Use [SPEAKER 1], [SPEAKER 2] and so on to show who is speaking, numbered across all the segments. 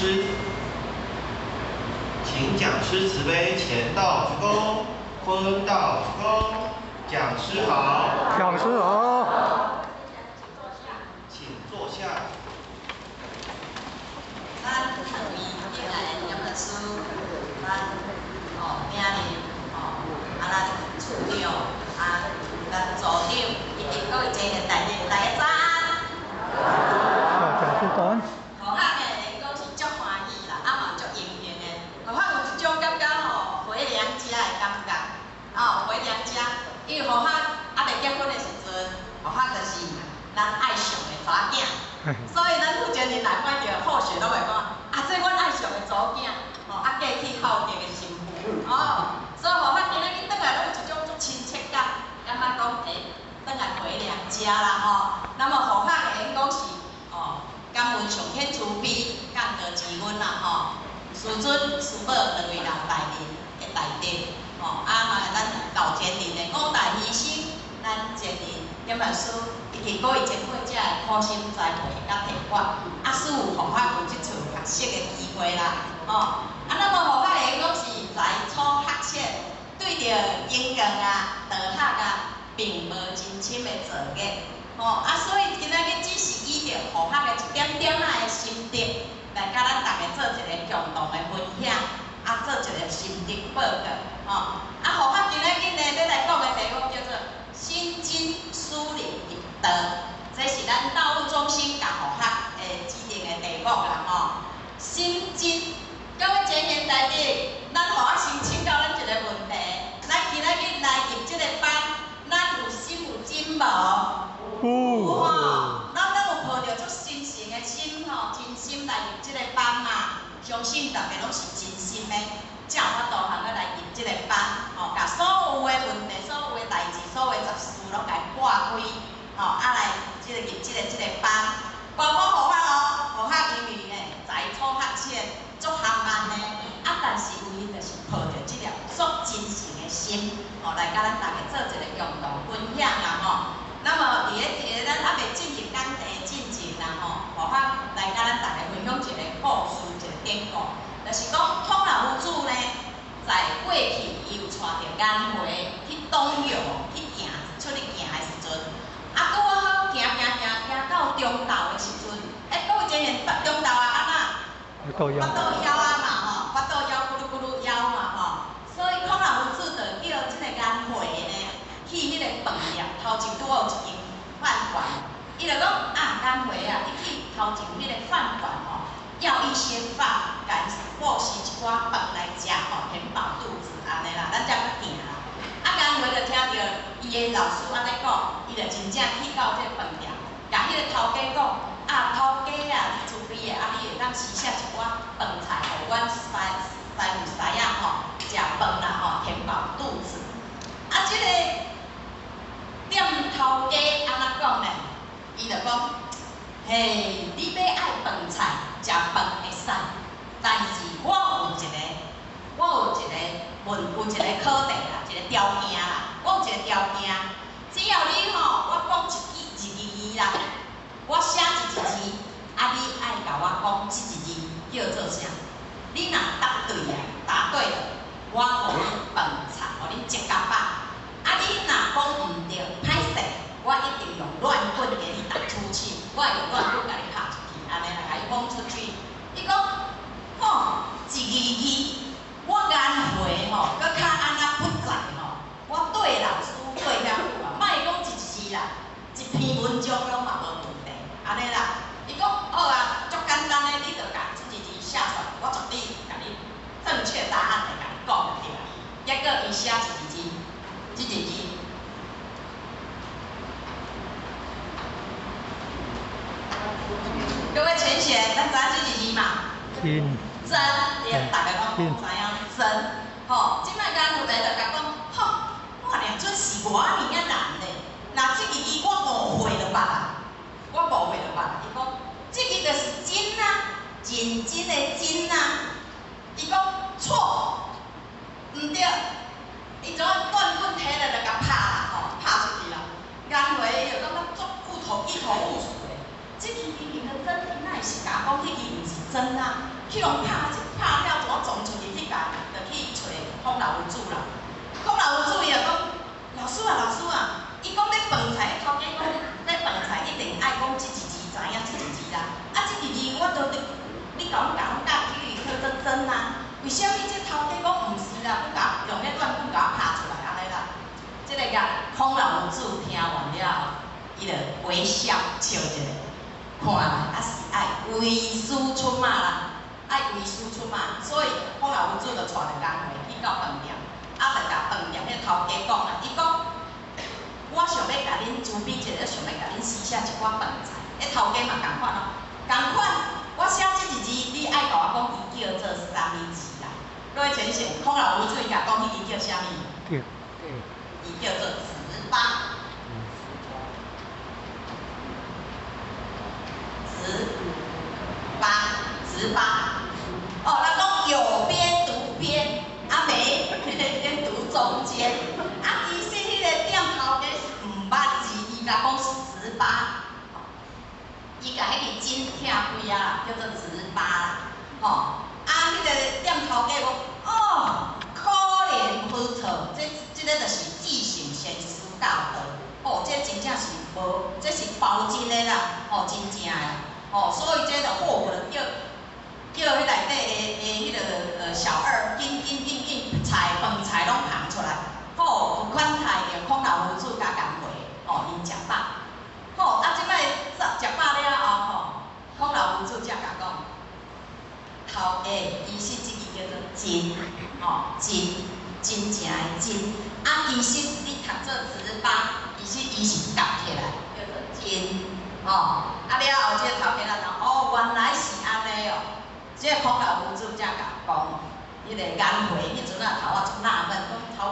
[SPEAKER 1] 师，请讲师慈悲前道鞠躬，坤道鞠躬，讲师好，
[SPEAKER 2] 讲师好。
[SPEAKER 1] 请坐下。
[SPEAKER 3] 咱两位敬爱的严老师，咱领领咱处长咱组长以及各位前线大家早安。
[SPEAKER 2] 讲师早安。
[SPEAKER 3] 同学诶，讲是足欢喜啦，嘛足荣幸诶。同学有一种感觉回娘家诶感觉，回娘家，因为同学未结婚诶时阵，同学就是咱爱上诶查囝。所以咱负责人来看到好学拢会讲，这阮爱上的祖囝，嫁去孝敬的媳妇，所以我今仔日转来拢有一种足亲切感，感觉讲转来回娘家啦那么好客的因讲是感恩上天慈悲，降德之恩啦师尊师母两位人大人的大德嘛咱老前人的五大牺牲，咱前人严老师。以及各位前辈者的苦心栽培甲提拔，使有同学有即次学习的机会啦，那么同学会讲是在初学习，对着英语道学并无真深的造诣，所以今仔日只是以着同学的一点点的心得，来甲咱大家做一个共同的分享，做一个心得报告，同学今仔日呢要来讲的题目叫做心经疏理道，这是咱道务中心教学的指定的题目啦心经，各位前贤大德，咱互我先请教咱一个问题，咱今仔日来入这个班，咱有心有真无？有咱有抱着足真诚的心真心来入这个班嘛？相信大家拢是真心的，才有法度通来入这个班，甲所有的问题、所有的代志、所有的杂事拢甲伊挂开。来入这个班，包括学因为在初学习足含慢的，但是有因就是抱着这个足真诚的心，来甲咱大家做一个共同分享啦那么伫咱还未进行讲题进前啦学来甲咱大家分享一个故事，一个典故，就是讲通老夫子呢，在过去伊有带着颜回去东游去行出去行的时阵。拄好行到中道的时阵，各位前贤，中道安那？
[SPEAKER 2] 八道腰
[SPEAKER 3] 嘛八道腰咕噜咕噜腰嘛所以孔老夫子就叫这个颜回呢，去迄个饭店头前拄好有一间饭馆，伊就讲颜回你去头前迄个饭馆要一些饭，甲布施一寡饭来食填饱肚子安尼啦，咱才去行啦。颜回就听到伊的老师安尼讲，伊就真正去到这个饭店，甲迄个头家讲头家你慈悲的你会当施舍一寡饭菜，互阮师父师仔食饭啦填饱肚子。这个店头家安怎讲呢？伊就讲，嘿，你要爱饭菜，食饭会使，但是我有一个考题啦，一个条件啦，我有一个条件，只要你我讲一字啦，我写一字，你爱甲我讲这一字叫做啥？你若答对了，我互你饭菜，互你一甲饱。你若讲毋对，歹势，我一定用乱棍给你打出去，我会用乱棍甲你拍出去，安尼来甲伊讲出去。伊讲，一字。我颜回搁较安那不在我对老师对遐久莫讲一字啦，一篇文章拢嘛无问题，安尼啦。伊讲好足简单的，你就甲这一字写出来，我绝对甲你正确答案来甲你讲就对啦。结果伊写一字，这一字，各位前贤，咱知影这一字嘛？真，大家拢知影真，即摆间有个就甲讲，我俩准是我尔难嘞，那这个字我误会了吧？伊讲，这个就是真认真的真伊讲错，毋对，伊怎乱棍摕来就甲拍啦，拍出去啦。颜回就感觉足一头雾水的，这个明明的真，哪会是甲讲迄个毋是真？去甲阮教去叫做真啊？为什么这头家讲毋是啦？佮用迄段棍甲拍出来安尼啦？这个甲孔老夫子听完了后，伊就微笑笑一下，看来还是爱为师出马啦，爱为师出马，所以孔老夫子就带着工会去到饭店，啊，就甲饭店迄头家讲啦，伊讲。我想要甲恁主编一个，想要甲恁私写一寡饭菜。迄头家嘛共款咯，共款。我写这一字，你爱甲我讲伊叫做啥物字啦？各位先生，孔老夫子伊甲讲伊叫啥物？伊叫做糍粑。糍粑。哦，咱讲有边读边，啊没边读中间，啊其实迄个店头家是毋捌字，伊甲讲是糍粑，伊甲迄个筋拆开啊，叫做糍粑啦，吼，啊迄个店头家讲，哦，可怜夫妇，这个就是记性先师教导，哦，这真正是无，这是包真的啦，哦，真正的，哦，所以这个货物叫迄内底迄个小二紧饭菜拢捧出来，好，有款待着孔老夫子加工会，哦，因食饱，好，啊，即摆食饱了后吼，孔老夫子才甲讲，头家伊是即个叫做真，哦，真正的真，啊，其实你读做糍粑，伊是夹起来叫做真，哦，啊了后这个头家就哦，原来是安尼哦。即个孔老夫子才甲讲，迄个颜回迄阵啊，头我足纳闷，讲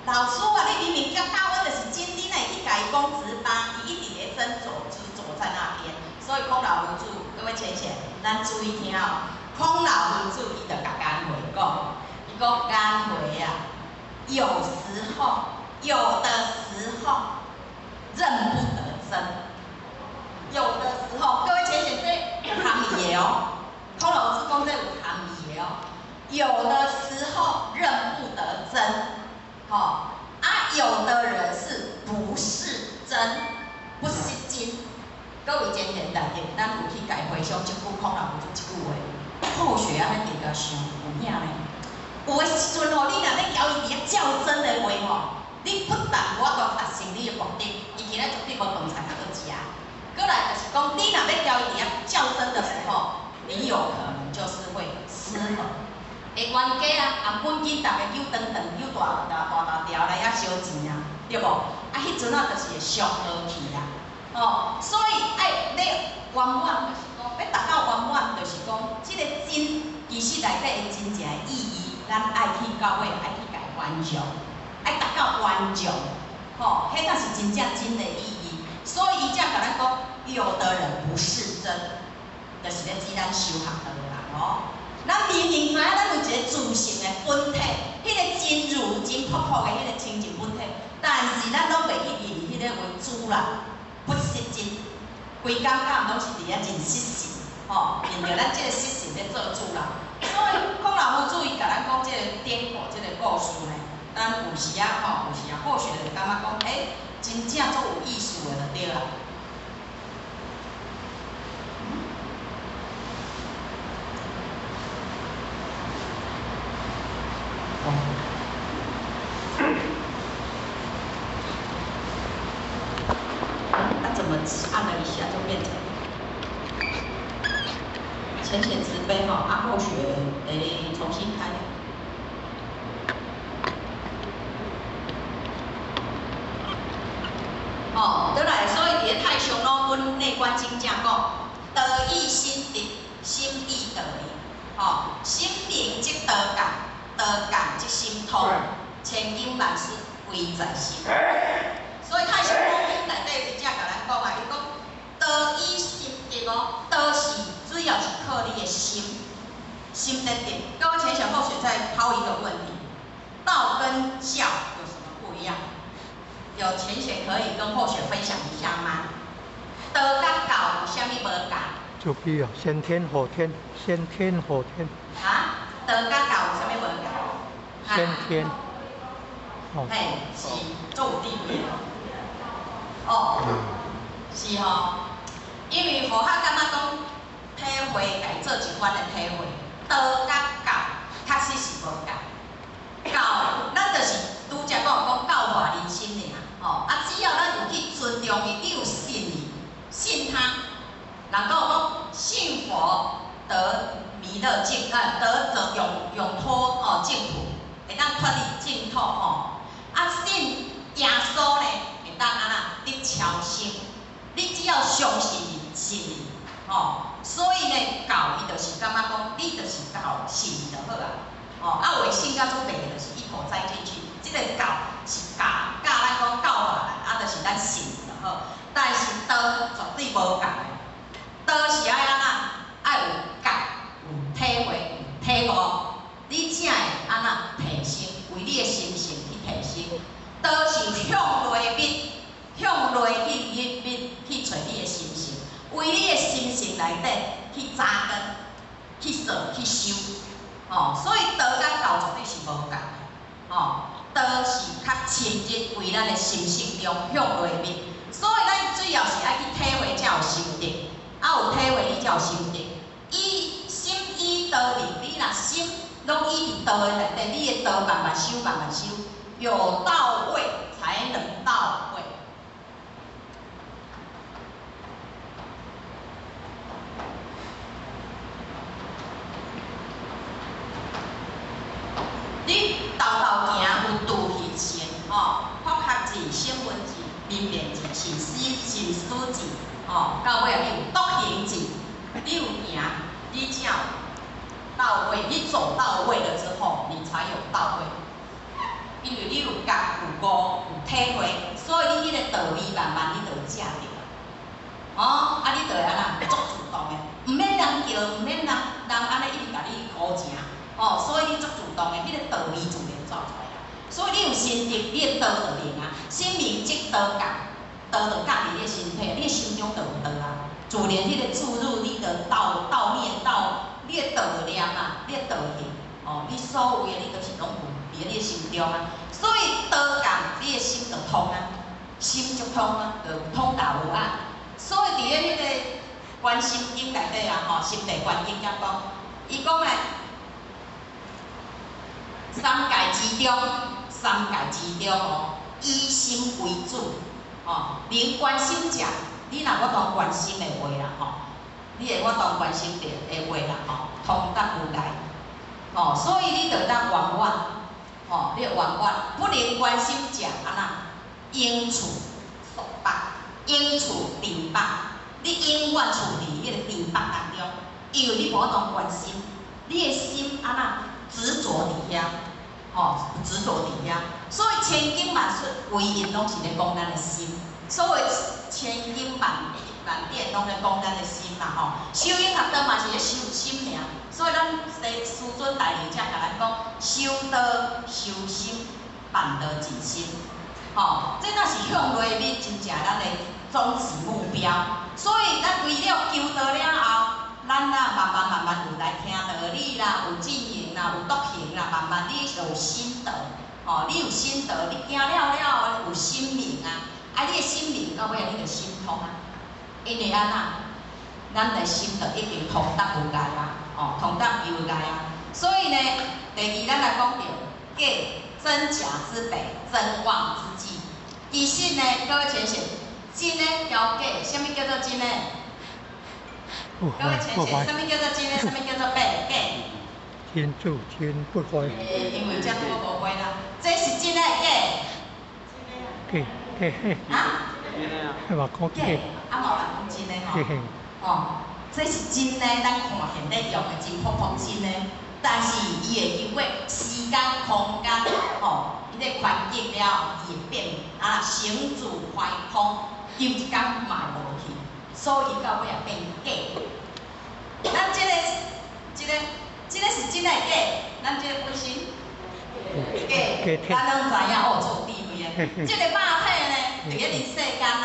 [SPEAKER 3] 老师啊，你明明教阮就是真，你哪会去甲伊讲糍粑？伊一直咧斟酌执着在那边，所以孔老夫子，各位浅浅，咱注意听哦。孔老夫子伊就甲颜回讲，伊讲颜回啊，有的时候认不得真，有的时候，各位浅浅，这有含义的哦。孔老夫子讲这有含义的哦，有的时候认不得真，吼、啊，有的人是不是真，不是真。各位前前大家，咱有去家回想一句孔老夫子一句话，好学啊，咱定甲想有影呢。有的时阵吼，你若咧交伊伫遐较真的话吼，你不但我都达成你的目的，伊今仔绝对无饭菜通去食。过来就是讲，你若要交伊伫遐较真的时候。你有可能就是会失衡，会冤家啊，本金大家又长又大条来遐烧钱啊，对无？啊，迄阵啊就是会俗落去啦，哦，所以爱你圆满就是讲，要达到圆满就是讲，即个真其实内底的真正的意义，咱爱去到尾爱去家完成，爱达到完成，吼，迄才是真正真的意义。所以伊才甲咱讲，有的人不是真。就是咧指咱修学道的人哦，咱明明知影咱有一个自性的本体，迄个真如真朴朴的迄个清净本体，但是咱拢袂去认迄个为主啦，不是真，规感觉拢是伫遐认失性，吼，认着咱即个失性咧做主啦。所以孔老夫子伊甲咱讲即个典故，即个故事呢，咱有时啊吼，有时啊好学就感觉讲，真正足有意思的就对啦。怎么按了一下就变成浅浅慈悲哈？啊，后学得重新开。哦，对来，所以伫咧太上老阮内观经讲讲，得意心定，心地得理。哦，心明即得感，得感即心通，千经万事归在心。所以太上老阮内底直接甲咱讲啊，伊讲得意心定哦，得是主要是靠你的心，心得定。各位前小后学再抛一个问题：道跟教有什么不一样？有前学可以跟后学分享一下吗？道甲教有啥物无共？
[SPEAKER 2] 就比如先天后天，先天后天。
[SPEAKER 3] 啊，道甲教有啥物无共？
[SPEAKER 2] 先天。哦。
[SPEAKER 3] 嘿，是做有地位的。哦，是吼，因为互较感觉讲，体会，家做一款的体会。道甲教确实是无共。教，咱就是拄则讲教化人心尔，吼。只要咱有去尊重伊，你有信伊，信他。人讲信佛得弥勒净，得永脱净土，会当脱离净土吼。信耶稣呢，会当安那得超生。你只要相信伊，信伊，吼。所以呢，教伊就是感觉讲，你就是教信伊就好啊。为信甲做白就是一头栽进去，这个教是教咱讲教化人，就是咱信就好。但是道绝对无共的，道是爱安那，爱有觉、有体会、有体悟，你才会安那提升，为你的心性去提升。道是向内密，向内去找你的心性。为你的心性内底去扎根、去做、去修，所以道甲教绝对是无共的，道是较深入为咱的心性中向内面，所以咱主要是爱去体会才有心得，有体会你才有心得。心依道立，你若心拢依伫道的内底，你的道慢慢修，慢慢修，有到位才能到位。你道行有道行善，佛学字、声闻字、明辨字、信思字，到尾啊，你有笃行字，你有行，你才有到位。你走到位了之后，你才有到位。因为你有觉、有悟、有体会，所以你迄个道理慢慢你就有食着。你就会安那足主动的，毋免人叫，毋免人安尼一直甲你鼓正。所以你足主动的，迄个道理自然走出来啊。所以你有心得，你的道就明啊。心明即道教，道就教你的身体，你的心中就有道啊。自然迄个注入你的道念，你的道念啊，你的道行，你所有的你都是拢有伫你的心中啊。所以道教，你的心就通啊，心就通啊，就通达无碍。所以伫咧迄个观心经内底啊，心地观经甲讲，伊讲咧。三界之中，以心为主，能关心者，你若我当关心的话啦，你会我当关心的话啦，通达无碍，所以你着当圆满，你圆满，不能关心者安那，应处束缚，应处定縛，你永远处伫迄个定縛当中，因为你无当关心，你的心安那。执着伫遐，执着伫遐，所以千经万术归因拢是咧讲咱的心，所以千经万典拢咧讲咱的心啦，修因学道嘛是咧修心尔，所以咱师尊大人才甲咱讲，修道修心，办道治心，这若是向内面真正咱的终极目标，所以咱为了求道了后。咱啦，慢慢有来听道理啦，有进行啦，有笃行啦，慢慢你就有心得，你有心得，你行了有心明啊，你的心明到尾你就心通啊，因为安那，咱的心就已经通达无碍啊，通达无碍啊，所以呢，第二咱来讲到假真假之别，真妄之际，其实呢，各位先生，真的交假，什么叫做真的？各位先生，什么叫做真的？什么叫做假？
[SPEAKER 2] 天助天不坏。
[SPEAKER 3] 因为这多无会啦，这是真的假？
[SPEAKER 2] 假。啊？话讲假。
[SPEAKER 3] 无人讲真的这是真的，咱看现在用的真普真的，但是伊会经过时间、空间，伊个环境了，伊会变成住坏空，有一天嘛无去。所以到尾也变假，咱这个是真的假，咱这个本身假，咱拢知影做有智慧的。这个肉体呢，伫咧人世间啦，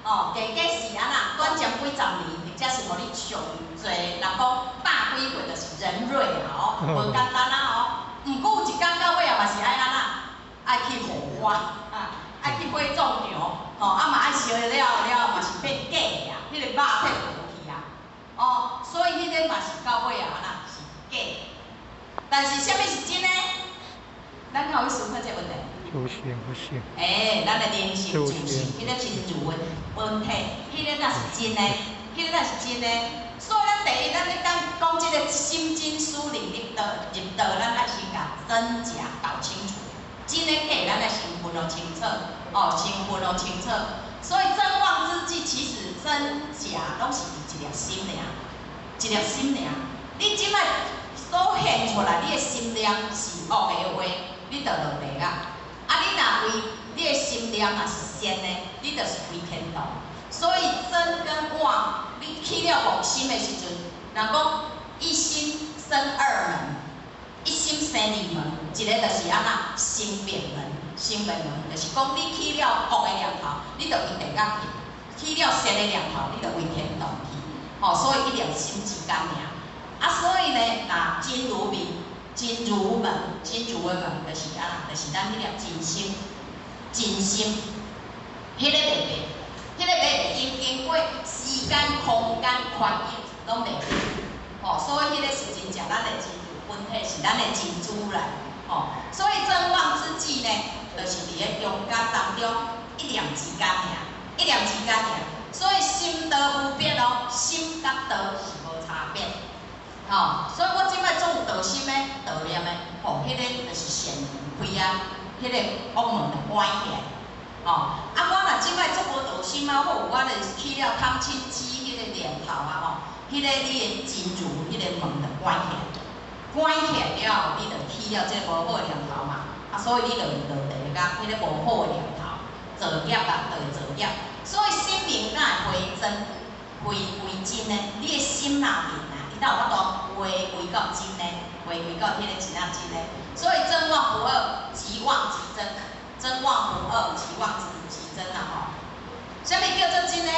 [SPEAKER 3] 假是安那，短暂几十年，或者是互你上侪，人讲百几岁就是人瑞啦，无简单啊毋过有一天到尾也嘛是爱安那，爱去火化，爱去火葬场，嘛爱烧了嘛是变假呀。迄个肉体就无去啊，所以迄个嘛是到尾啊，那是假。但是啥物是真呢？咱敢有去思考这个问题？
[SPEAKER 2] 主性不性。
[SPEAKER 3] 咱的灵性、主性，迄个真如的本体，迄个才是真的，迄个才是真的。所以咱第一，咱咧讲这个心经书里入道，咱爱先甲真假搞清楚。真的假，咱爱先分得清楚，先分得清楚。所以真妄之际，其实真假拢是一粒心尔，一粒心尔。你即摆所现出来，你的心念是恶的话，你就落地啊。你若为你的心念若是善的，你就是归天道。所以真跟妄，你起了妄心的时阵，人讲一心生二门，一心生二门，一个就是安那生灭门，生灭门就是讲你起了恶的念头，你就为地狱去；起了善的念头，你就为天道去。所以一粒心之间尔。所以呢，若真如明、真如门、真如的门，就是安那，就是咱迄粒真心、真心，迄个袂变。迄个袂经过时间、空间、宽易，拢袂变。所以迄个是真正咱的真如本体，是咱的真主来。所以真妄之际呢，就是伫咧中间当中一念之间尔，一念之间尔。所以心道有别哦，心甲道是无差别。所以我即摆总有道心的、道念的，迄个就是善门开啊，迄个恶门就关起来。我若即摆做无道心啊，我就起了贪嗔痴迄个念头啊，迄个你的真如迄个门就关起来，关起来了后，你就起了这无好的念头嘛，所以你就会落地甲迄个无好的念头，造业啊，就会造业。所以心明才会回真，回真呢，你的心若明啊，伊才有法度回到真呢，回到迄个真啊真呢。所以真妄不二，即妄即真。真妄不二，即妄即真啦啥物叫做真呢？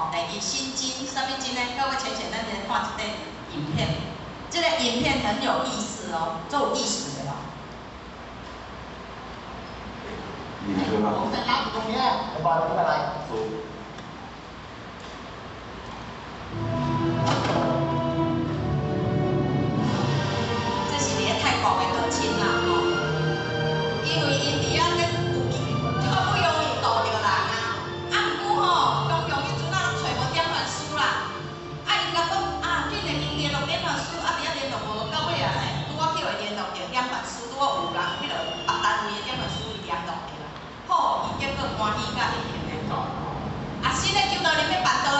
[SPEAKER 3] 第二心经，啥物真呢？各位浅浅咱先看一个影片，这个影片很有意思哦，做有意思的哦。
[SPEAKER 4] 我在哪里面？我把它来走。
[SPEAKER 3] 这是伫泰国的道亲啦，因为因伫啊咧。好不容易渡着人啊，毋过常常迄阵啊拢找无点传书啦。因甲讲紧来联络点传书，伫遐联络无到尾啊呢，拄我去互联络着点传书，拄我有人迄落别单位的点传书伊联络着啦。伊结果欢喜甲迄个咧做。新的求道人要办道哦，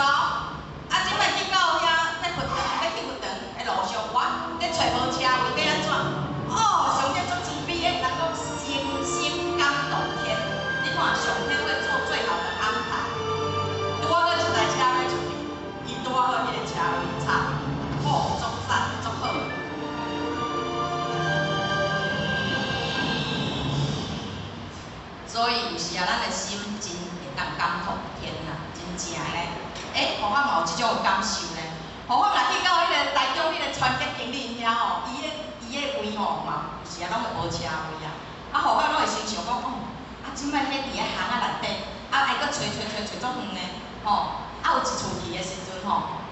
[SPEAKER 3] 即摆去到遐在佛堂，要去佛堂的路上，我咧找无车位要安怎？上天足慈悲的，人讲心甘动天。上天会做最好的安排。拄好一台车要出去，伊拄好迄个车位插，足赞足好。所以有时啊，咱的心真会当感动天啊，真正咧。互我嘛有即种感受咧。互我若去到迄个台中迄个传捷经理因遐伊个位嘛，有时啊拢会无车位啊。互我拢会先想讲即摆迄伫咧巷仔内底，爱搁找足远呢，有一厝去的时阵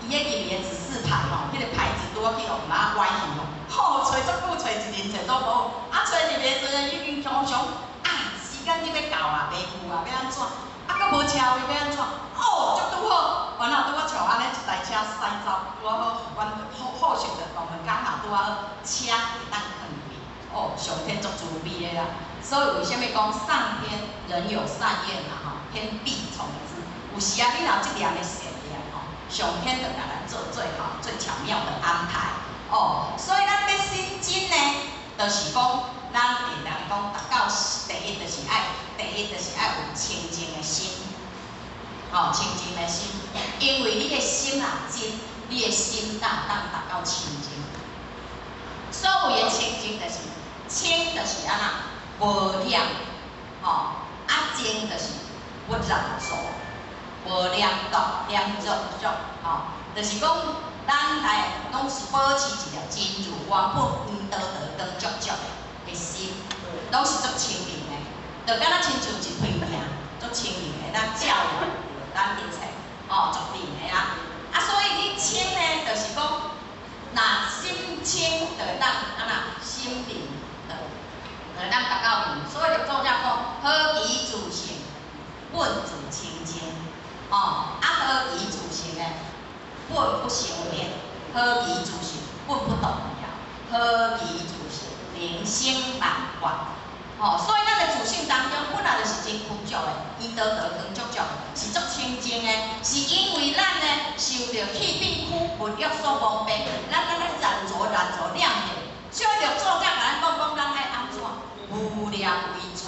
[SPEAKER 3] 伊迄入面的指示牌迄个牌子拄好去互哪歪去找足久找一年找都无，找入面时阵已经想时间你要到啊，袂赴啊，要安怎？搁无车位要安怎？足拄好，完后拄好像安尼一台车驶走，拄好阮好想着我们刚好拄好车会当囥去，上天足慈悲的啦。所以为什么讲上天人有善愿啦？天必从之。有时啊，你若即念的善念上天就甲咱做最好、最巧妙的安排。所以咱要心经呢，就是讲咱会人讲达到第一就是爱有清净的心，清净的心，因为你的心啊真，你的心当达到清净。所谓的清净就是清，就是安那。无念，净就是不染浊，无念毒，念浊，就是讲咱来拢是保持一粒真如原本道光足足的心，拢是足清明的，就敢若亲像一片命，足清明的，咱照料咱一切，足灵的啦。所以你清呢，就是讲那心清就会当安那心定就会当达到明。所以就作者讲，好奇自性，本自清净。哦，好奇自性诶，本不生灭；好奇自性，本不动摇；好奇自性，灵性万化。哦，所以咱的自性当中本来就是真枯燥的，伊道道光足足，是足清净的，是因为咱呢受到气变苦物欲所蒙蔽，咱咧染浊染浊两面，所以着作者甲咱讲，咱爱安怎？无念为主，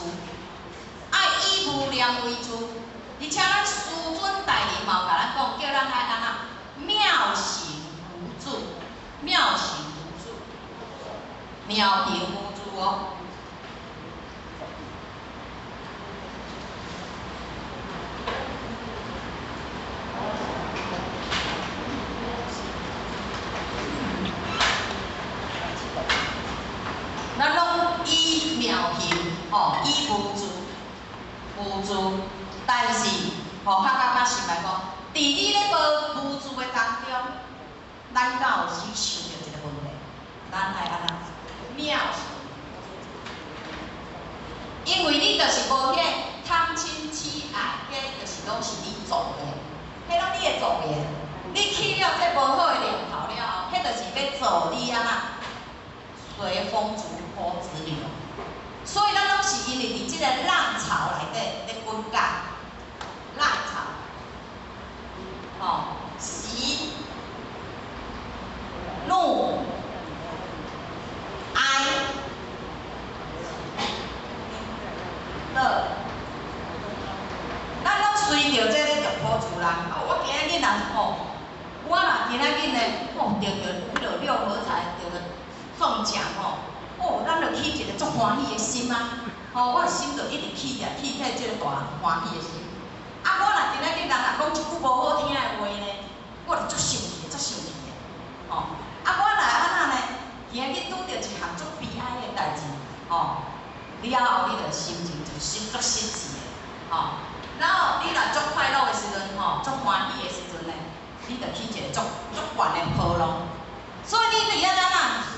[SPEAKER 3] 爱以无念为主，而且咱师尊大人嘛有甲咱讲，叫咱爱安那妙行无助，妙行无助，妙行无助哦。咱拢以妙行，吼，以无助，但是，吼，较感觉心来讲，伫你咧无无助的当中，咱敢有去想到一个问题，咱爱安那妙行，因为你就是无迄贪嗔痴爱，迄就是拢是你造业，迄拢你的造业，你起了这无好的念头了后，迄就是要造你安那随风逐波之流。所以咱拢是因为伫即个浪潮内底咧滚滚，浪潮，吼，喜、怒、哀、乐，咱拢随着这个着波自然。哦，我今仔日若吼，我若今仔日呢，吼着迄落六合彩，着中奖吼。哦，咱就起一个足欢喜的心啊！哦，我的心就一直起起即个大欢喜的心。啊，我若今仔日人若讲一句无好听的话呢，我就足生气的。哦，啊，我若安那呢，今仔日拄着一项足悲哀的代志，哦，了后你就心情就足失志的，哦，然后你若足快乐的时阵，吼，足欢喜的时阵呢，你就起一个足悬的波浪。所以你伫安那。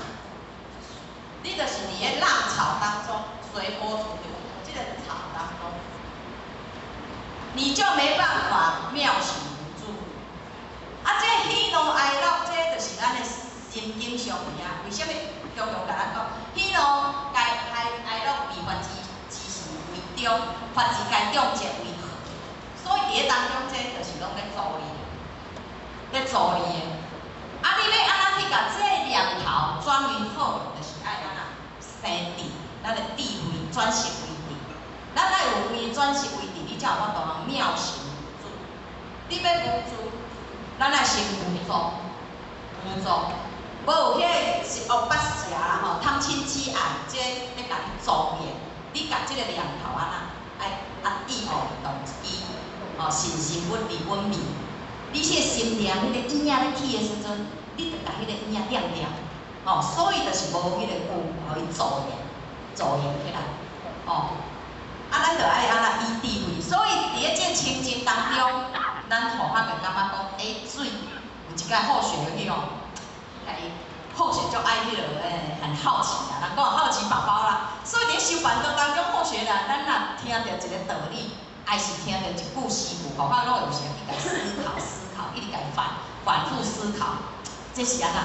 [SPEAKER 3] 你就是伫咧浪潮当中随波逐流，这个潮当中，你就没办法妙行无助。啊，这喜怒哀乐，这就是咱的心境上面啊。为什么常常甲咱讲，喜怒哀乐未发之时为中，发之该中则为好。所以伫咧当中，这就是拢咧助你的。啊，你要安怎去甲这个念头转为好，就是爱安那生智，咱的智慧转识为智。咱爱有慧转识为智，你才有法度通妙行无助。你要无助，咱爱先无助，无有迄个是恶八邪啦吼，贪嗔痴爱，这咧甲你造业，你甲这个念头安那爱意恶动机，哦，心心稳离稳灭。你迄个心念，迄个影咧起的时阵，你着甲迄个影点点，哦，所以就是无迄个有互伊助缘起来，哦，啊，咱着爱安那以智慧，所以伫咧这清净当中，咱互较个感觉讲，水有一个好学去哦，伊好学就爱迄落很好奇啦，人讲好奇宝宝啦，所以伫修办道当中好学啦，咱若听到一个道理。还是听到一句诗句，互我拢有时去甲思考，一直甲反复思考，这是安那？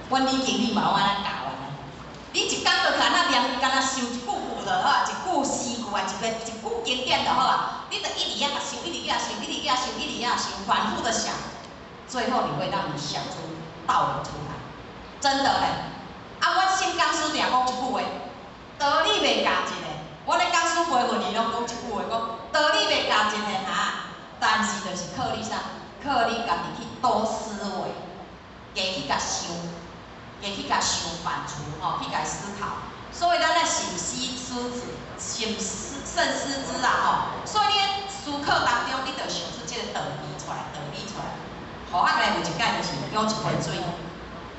[SPEAKER 3] 阮理经理嘛有安尼教阮的。你一工就干那念，干那想一句句就好啊，一句诗句啊，一句经典就好啊。你着一直遐想，一直遐想，反复的想，最后你会让你想出道理出来，真的嘞。啊，阮新讲师定讲一句话，道理袂加一个。我咧讲师陪阮伊拢讲一句话，讲道理袂加一个哈，但是就是靠你啥？靠你家己去多思维，加去甲想，反刍吼，去甲思考。所以咱咧慎思之啊吼。所以你思考当中，你着想出即个道理出来。互咱来有一届就是用一盆水，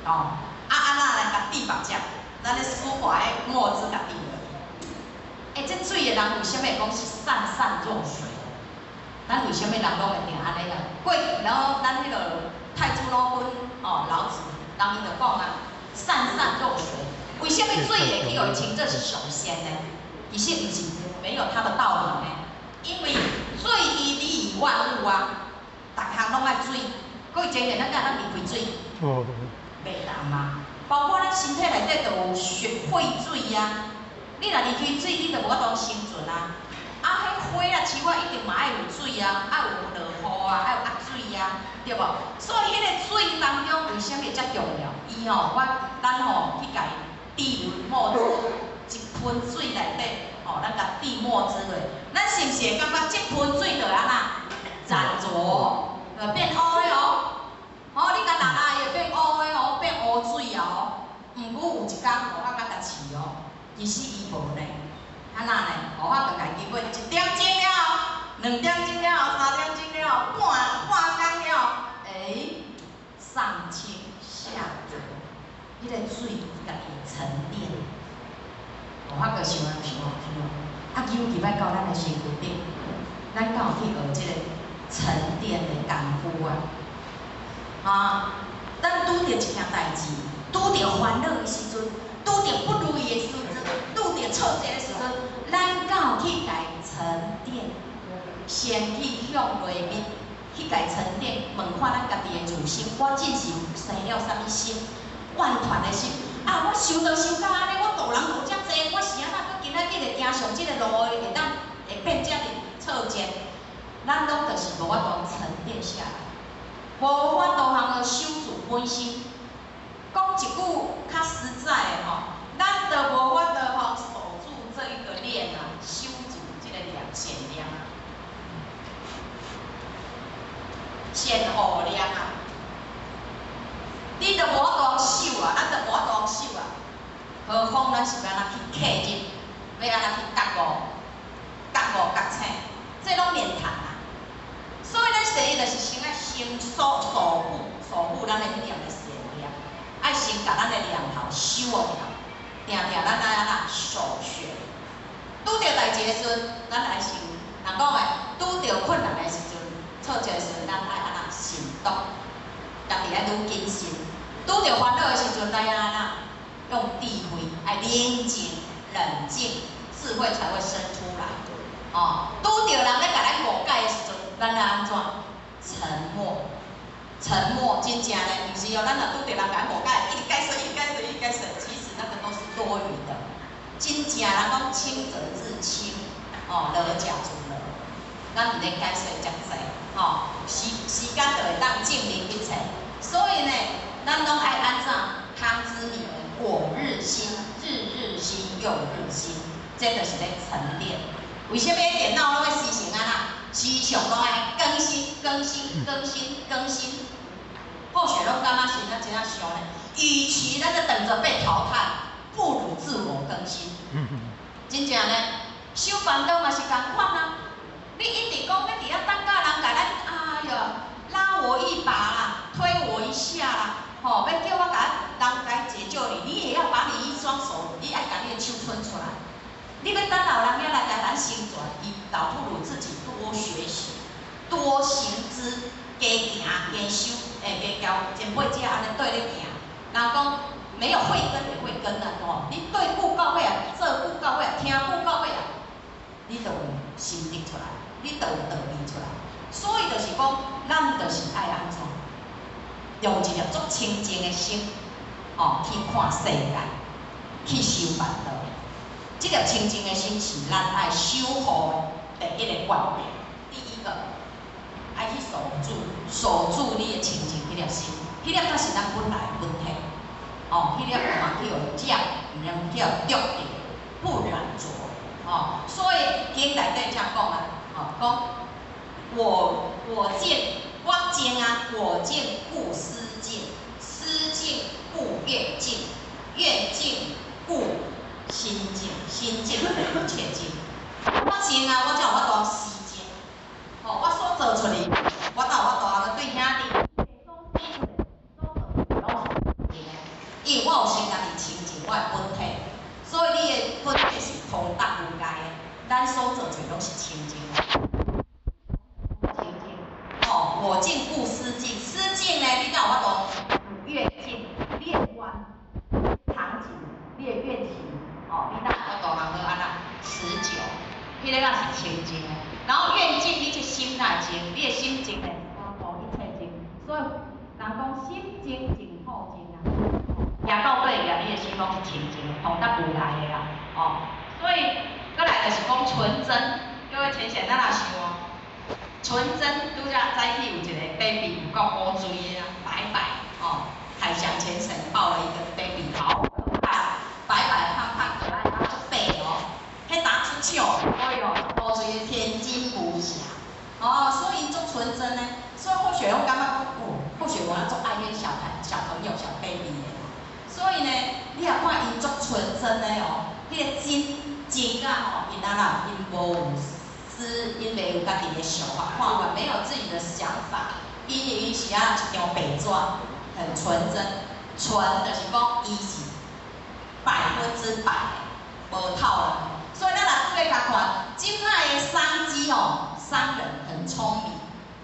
[SPEAKER 3] 哦，安那来甲滴目汁，咱咧思怀的墨汁甲滴。这水的人为什么会讲是善若水？咱为什么人拢会定安尼啦？过去然后咱迄个太祖老君哦，老子人伊就讲啊，善善若水。为什么水会去有清？这是首先呢，其实不是没有它的道理呢。因为水伊利万物啊，逐项拢爱水。过前日咱敢咱离开水，
[SPEAKER 2] 哦，
[SPEAKER 3] 袂当嘛。包括咱身体内底就有血水啊，你若离开水，你就无法度生存啊。啊，迄花啊、树啊，一定嘛爱有水啊，爱有落雨啊，爱有压水啊，对无？所以迄个水当中为虾米遮重要？伊吼，咱吼去甲伊滴墨汁，一盆水内底，吼，咱甲滴墨汁落，咱是毋是会感觉这盆水就安那粘着，就变乌的哦？哦，你甲拿下会变乌的哦，变乌水啊哦。毋过有一工，我较甲饲哦，其实伊无呢。安那呢？我就家己买1点钟了，2点钟了，3点钟了，半工了，上清下浊，迄个水家己沉淀。我就想啊，啊，尤其摆到咱的身躯顶，咱敢有去学即个沉淀的功夫啊？啊，咱拄着一件代志，拄着烦恼的时阵，拄着不如意的时阵，拄着挫折的时阵，咱敢有去家沉淀，先去向内面去家沉淀，问看咱家己的自心，我真是生了啥物心？怨团的心啊！我想到安尼，我度人度遮济，我是安那搁今仔日会行上即个路会变遮尔挫折，咱拢就是无法度沉淀下来，无法度通个守住本心。讲一句较实在的吼，咱就无法度吼守住这一个念啊，守住这个善念啊，善恶念啊，你就无法度守啊，咱就无法度守啊。何况咱是要安那去克入，要安那去觉醒，这拢免谈啊。所以咱第一就是先爱先守护咱的迄念的善念。爱先甲咱的念头守起来，定咱爱安那守学。拄着代志的时阵，咱爱先，人讲诶，拄着困难的时阵，挫折的时阵，咱爱安那行动，家己爱愈谨慎。拄着烦恼的时阵，咱爱安那用智慧，爱冷静、冷静，智慧才会生出来。哦，拄着人咧甲咱误解的时阵，咱爱安怎？沉默。沉默真正呢，毋是哦，咱若拄着人甲误解，一直解释，其实那个都是多余的。真正人讲清则自清，哦，落假自落。咱毋咧解释遮济，哦，时间就会当证明一切。所以呢，咱拢爱安怎？汤之米果日新，日新又日新，这就是咧沉淀。为什么电脑拢要时常安那？时常拢爱更新。或许拢感觉是咱这样想呢，与其咱就等着被淘汰，不如自我更新。真正呢，修烦恼嘛是共款啊。你一直讲要伫遐等甲人甲咱，哎呀，拉我一把啦，推我一下啦，吼，要叫我人来解救你，你也要把你一双手，你爱把你的手伸出来。你要等老人遐来甲咱成全，伊倒不如自己多学习，多行之。加行加修，加交前辈者安尼对咧行。人讲没有慧根也会跟啊，吼！你对久到尾啊，做久到尾啊，听久到尾啊，你就有心得出来，你就有道理出来。所以就是讲，咱就是爱安怎，用一个足清净的心，哦，去看世界，去修烦恼。这个清净的心是咱爱守护的第一个观念。第一个。爱去守住你的清净迄粒心，迄粒才是咱本来的本体。哦，迄粒唔通去有遮，唔通去有着着，不染浊。哦，所以经内底才讲啊，哦，讲我净啊，我净故思净，思净故愿净，愿净故心净，心净等于一切净。我净啊，我才有法度思。哦，我所做出嚟，我哪有法度啊？对兄弟，因为我有先家己清净我的本体，所以你的本体是通达无碍的，咱所做出拢是清净的。清净，哦，我净故思净，思净呢，你哪有法度？愿净，持久，迄个才是清净的。然后愿境，你这心来静，你的心静咧，无一切静。所以人讲心静静好静啊，行到对个，你的心拢是清净的，通达无来的啦。哦，所以过来就是讲纯真。各位浅显，咱若想哦，纯真拄则早起有一个 baby 有够古锥的啊，白白哦，海向前程抱了一个 baby， 好可爱，白白胖胖可爱，然后就白哦，迄打出笑，哎呦，古锥的天真无邪。哦，所以做纯真呢，所以或许我感觉讲，哦，或许我要做爱恋小朋友、小 baby 的。所以呢，你若看伊做纯真的哦，迄个真啊吼，因无有思，因袂有家己的想法，看法没有自己的想法，伊是啊一张白纸，很纯真，纯就是讲伊是100%无套人。所以咱若注意甲看，今仔的商机哦。商人很聪明，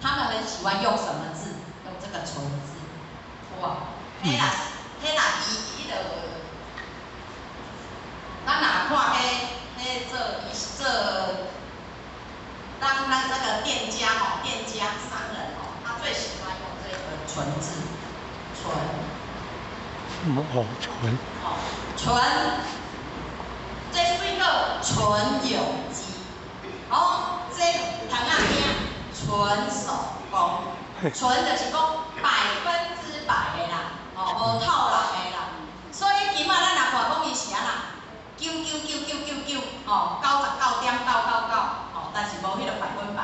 [SPEAKER 3] 他们很喜欢用什么字？用这个“纯”字。哇，迄若伊就，咱若看当这个店家商人哦，他最喜欢用这个“纯”字，纯。
[SPEAKER 2] 纯。
[SPEAKER 3] 哦，纯，这水果纯有机，哦，这糖仔饼。纯手工，纯就是讲100%的啦，哦，无套人的啦。所以今仔咱若看讲伊是安那，9，哦，99點999，哦，但是无迄个100%的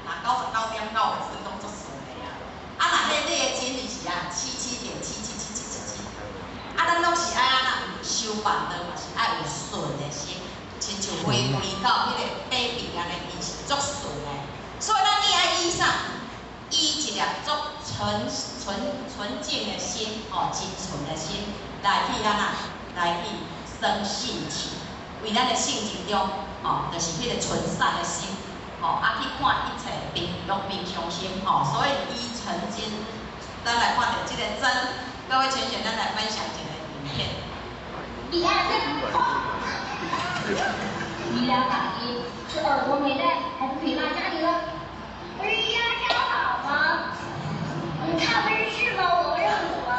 [SPEAKER 3] 啊，若99點9的算讲足顺的啊。啊，若迄你的钱利是啊，77.77777，啊，咱拢是爱安那收办的嘛，是爱有顺的心，亲像回归到迄个 baby 安尼，伊是足顺的。所以咱你爱依上，依一粒足纯净的心，哦，真纯的心，来去安那，来去生性情，为咱的性情中，哦，就是迄个纯善的心，哦，啊去看一切用平常心，哦，所以依诚心，咱来看到这个真，各位浅显，咱来分享一个影片。
[SPEAKER 5] 1、2、3，鼻梁打音，是耳朵没带，还不可以骂家里了。不是1、2、3好吗？他不是是吗？我认祖吗？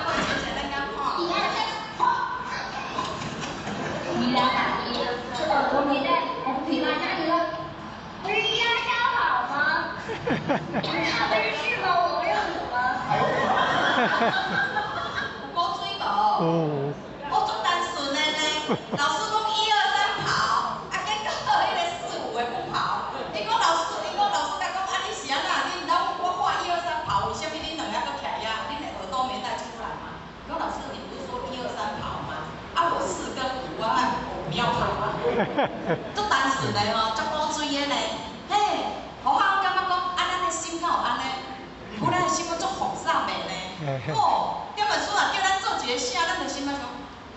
[SPEAKER 3] 各位浅显，咱讲看。
[SPEAKER 5] 1、2、3，鼻梁打音，是耳朵没带，还不可以骂家里了。不是1、2、3好吗？他不是是吗？我认祖吗？
[SPEAKER 3] 有够水无？我做单纯的呢，老师讲1、2、3跑，啊，结果迄个4、5的不跑。伊讲老师甲讲，啊，你是安那？恁我画1、2、3跑，为什么恁两个搁徛遐？恁的耳朵没带出来吗？我说老师，你不是说1、2、3跑吗？啊，我4跟5，我不要跑啊。足单纯的哦，足古锥的呢。嘿，互我感觉讲，啊，咱的心敢有安尼？有咱的心足复杂的呢。哦，点文书啊，叫咱做一个啥，咱就心想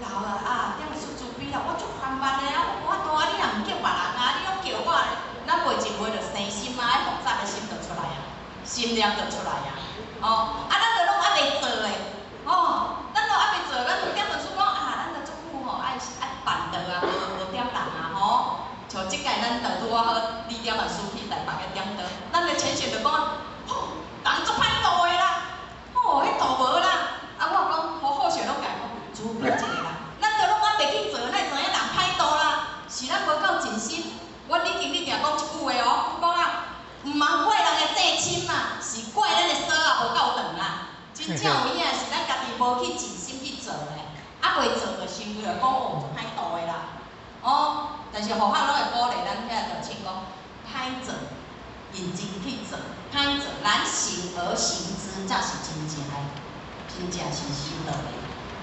[SPEAKER 3] 老了啊，点文书自卑啦，我足烦烦的啊，我大啊，你若唔叫别人啊，你拢叫我，咱袂一袂就生心啊，迄复杂的心就出来啊，心念就出来啊。哦，啊，咱就拢还袂做的，哦，咱都还袂做，咱点文书讲啊，咱就足久吼爱办道啊，无点人啊，吼，像即届咱就拄好2点文书去台北个点道，咱个浅显就讲，吼，人足歹道的啦。哦，迄道无啦，啊，我讲好想拢家讲主编一个啦，咱着拢还袂去做，哪会知影人歹道啦？是咱无够尽心。我你定定讲一句话哦，讲啊，毋茫怪人的正亲嘛，是怪咱的手啊无够长啦。真正有影是咱家己无去尽心去做的，啊袂做就先为了讲哦，歹道的啦。哦，但是互学拢会鼓励咱遐就亲讲歹做。认真去做，歹做，咱行而行之，才是真正是心道的，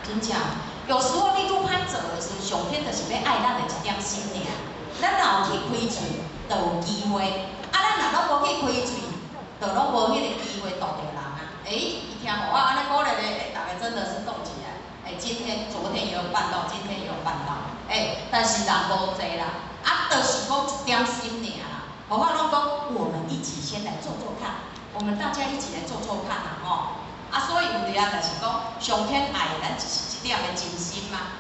[SPEAKER 3] 真正。有时候你愈歹做的时候，上天就是要爱咱的一点心尔。咱若有去开喙，就有机会；啊，咱若拢无去开喙，就拢无迄个机会度着人啊。伊听我安尼鼓励咧，大家真的是动起来。昨天也有办到，今天也有办到。但是人无济啦，啊，就是讲一点心尔啦。我话拢讲，我们一起先来做做看，我们大家一起来做做看啦，吼。啊，所以有伫啊，就是讲上天爱咱就是一点的真心嘛。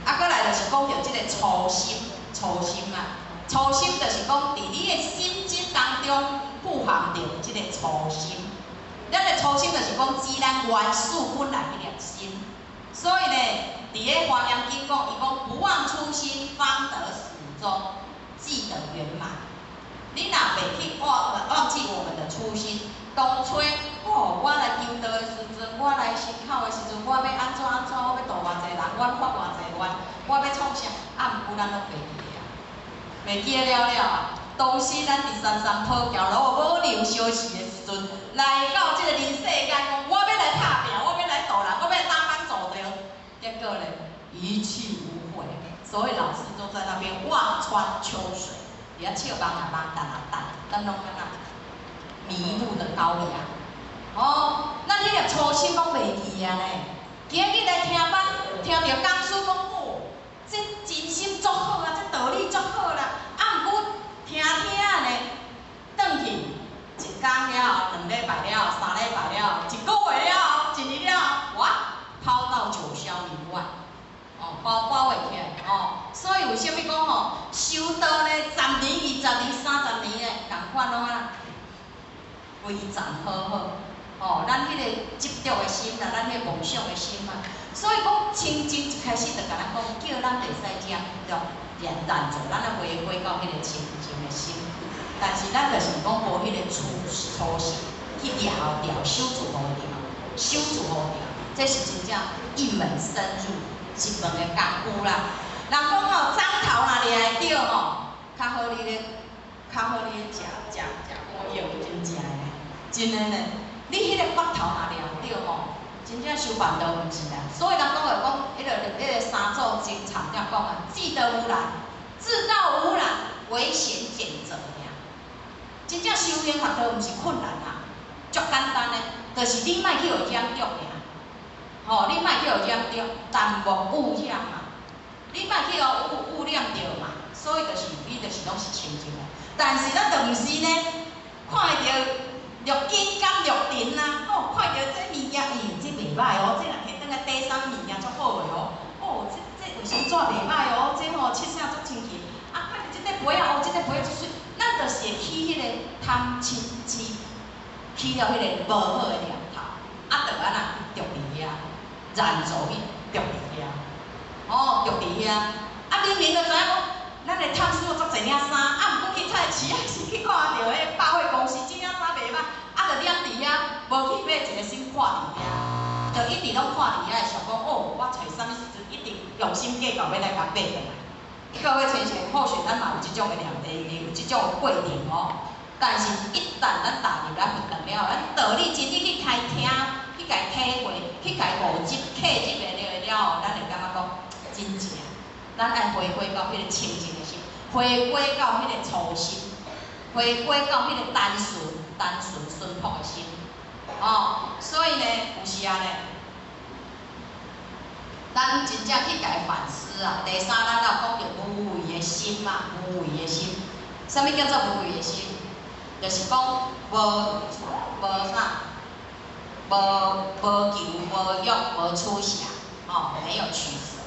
[SPEAKER 3] 啊，过来就讲到即个初心，初心啊，初心就是讲，伫你的心境当中富含着即个初心。咱的初心就是讲，自然原始本来迄粒心。所以呢，伫咧《华严经》讲，伊讲不忘初心，方得始终，即得圆满。你若袂去忘记我们的初心，当初我来求道的时阵，我来思考的时阵，我要安怎，我要度偌济人，我发偌济愿，我要创啥？啊，毋过咱拢袂记啊，袂记了啊。当时咱伫山上讨教，无聊休息的时阵，来到即个人世间，讲我要来打拼，我要来度人，我要当班组长，结果呢，一去无回。所以老师都在那边望穿秋水，伫遐笑茫啊茫，等啊等，咱拢敢若迷路的羔羊。哦，咱迄个初心拢袂记啊呢。今日来听班，听到讲师讲，哦，这真心足好啊，这道理足好啦。啊，毋过听啊呢，转去一天了后，2礼拜了后，3礼拜了后，1个月了后，1年了后，哇，抛到九霄云外。哦，包袂起来哦。所以为虾米讲吼，修道呢，10年、20年、30年呢，共款拢啊，非常好好。哦，咱迄个执着的心啦，咱迄个梦想的心啊，所以讲清净一开始就甲咱讲，叫咱袂使这样染做，咱要回归到迄个清净的心。但是咱就是讲无迄个初心，去了修持无了，修持无了，这是真正一门深入一门的功夫啦。人讲吼，樟头若掠会着吼，较好你咧食果药，真正的，真的呢。你迄个骨头若掠着吼，真正修办都毋是啦。所以人讲就讲，迄个三祖经常了讲啊，自得无染，自道无染，唯贤俭则尔。真正修行学道毋是困难啊，足简单的，就是你莫去学染着尔。吼，你莫去学染着，但无污染嘛。你莫去学污染着嘛，所以就是你就是拢是清净的。但是咱就毋是呢，看会着。绿金刚绿林啊，哦，看到这物件，这袂歹哦，这若摕转来底衫物件足好个哦，哦，这卫生纸袂歹哦，这吼切啥足清气，啊，看到这个杯啊，哦，这个杯足水，咱就是会起迄个贪嗔痴，起了迄个无好的念头，啊，就安那着伫遐，燃着去着伫遐，哦，着伫遐，啊，明明就知影讲，咱会趁输足侪领衫，啊，毋过去菜市啊是去看到迄百货公司这领衫袂歹。啊，就踮伫遐，无去买一个心看伫遐，就一直拢看伫遐，想讲哦，我找啥物时阵一定用心计较要来甲买回来。各位亲像或许咱嘛有即种的念头，有即种的过程哦。但是，一旦咱踏入来运动了，咱道理真理去开听，去家体会，去家悟入、克入了后，咱会感觉讲真正，咱爱回归到迄个清净的心，回归到迄个初心，回归到迄个单纯顺服的心，哦，所以呢，有时啊呢，咱真正去家反思啊。第三，咱要讲着无为的心嘛，无为的心。啥物叫做无为的心？就是讲无啥，无求、无欲、无取舍，哦，没有取舍。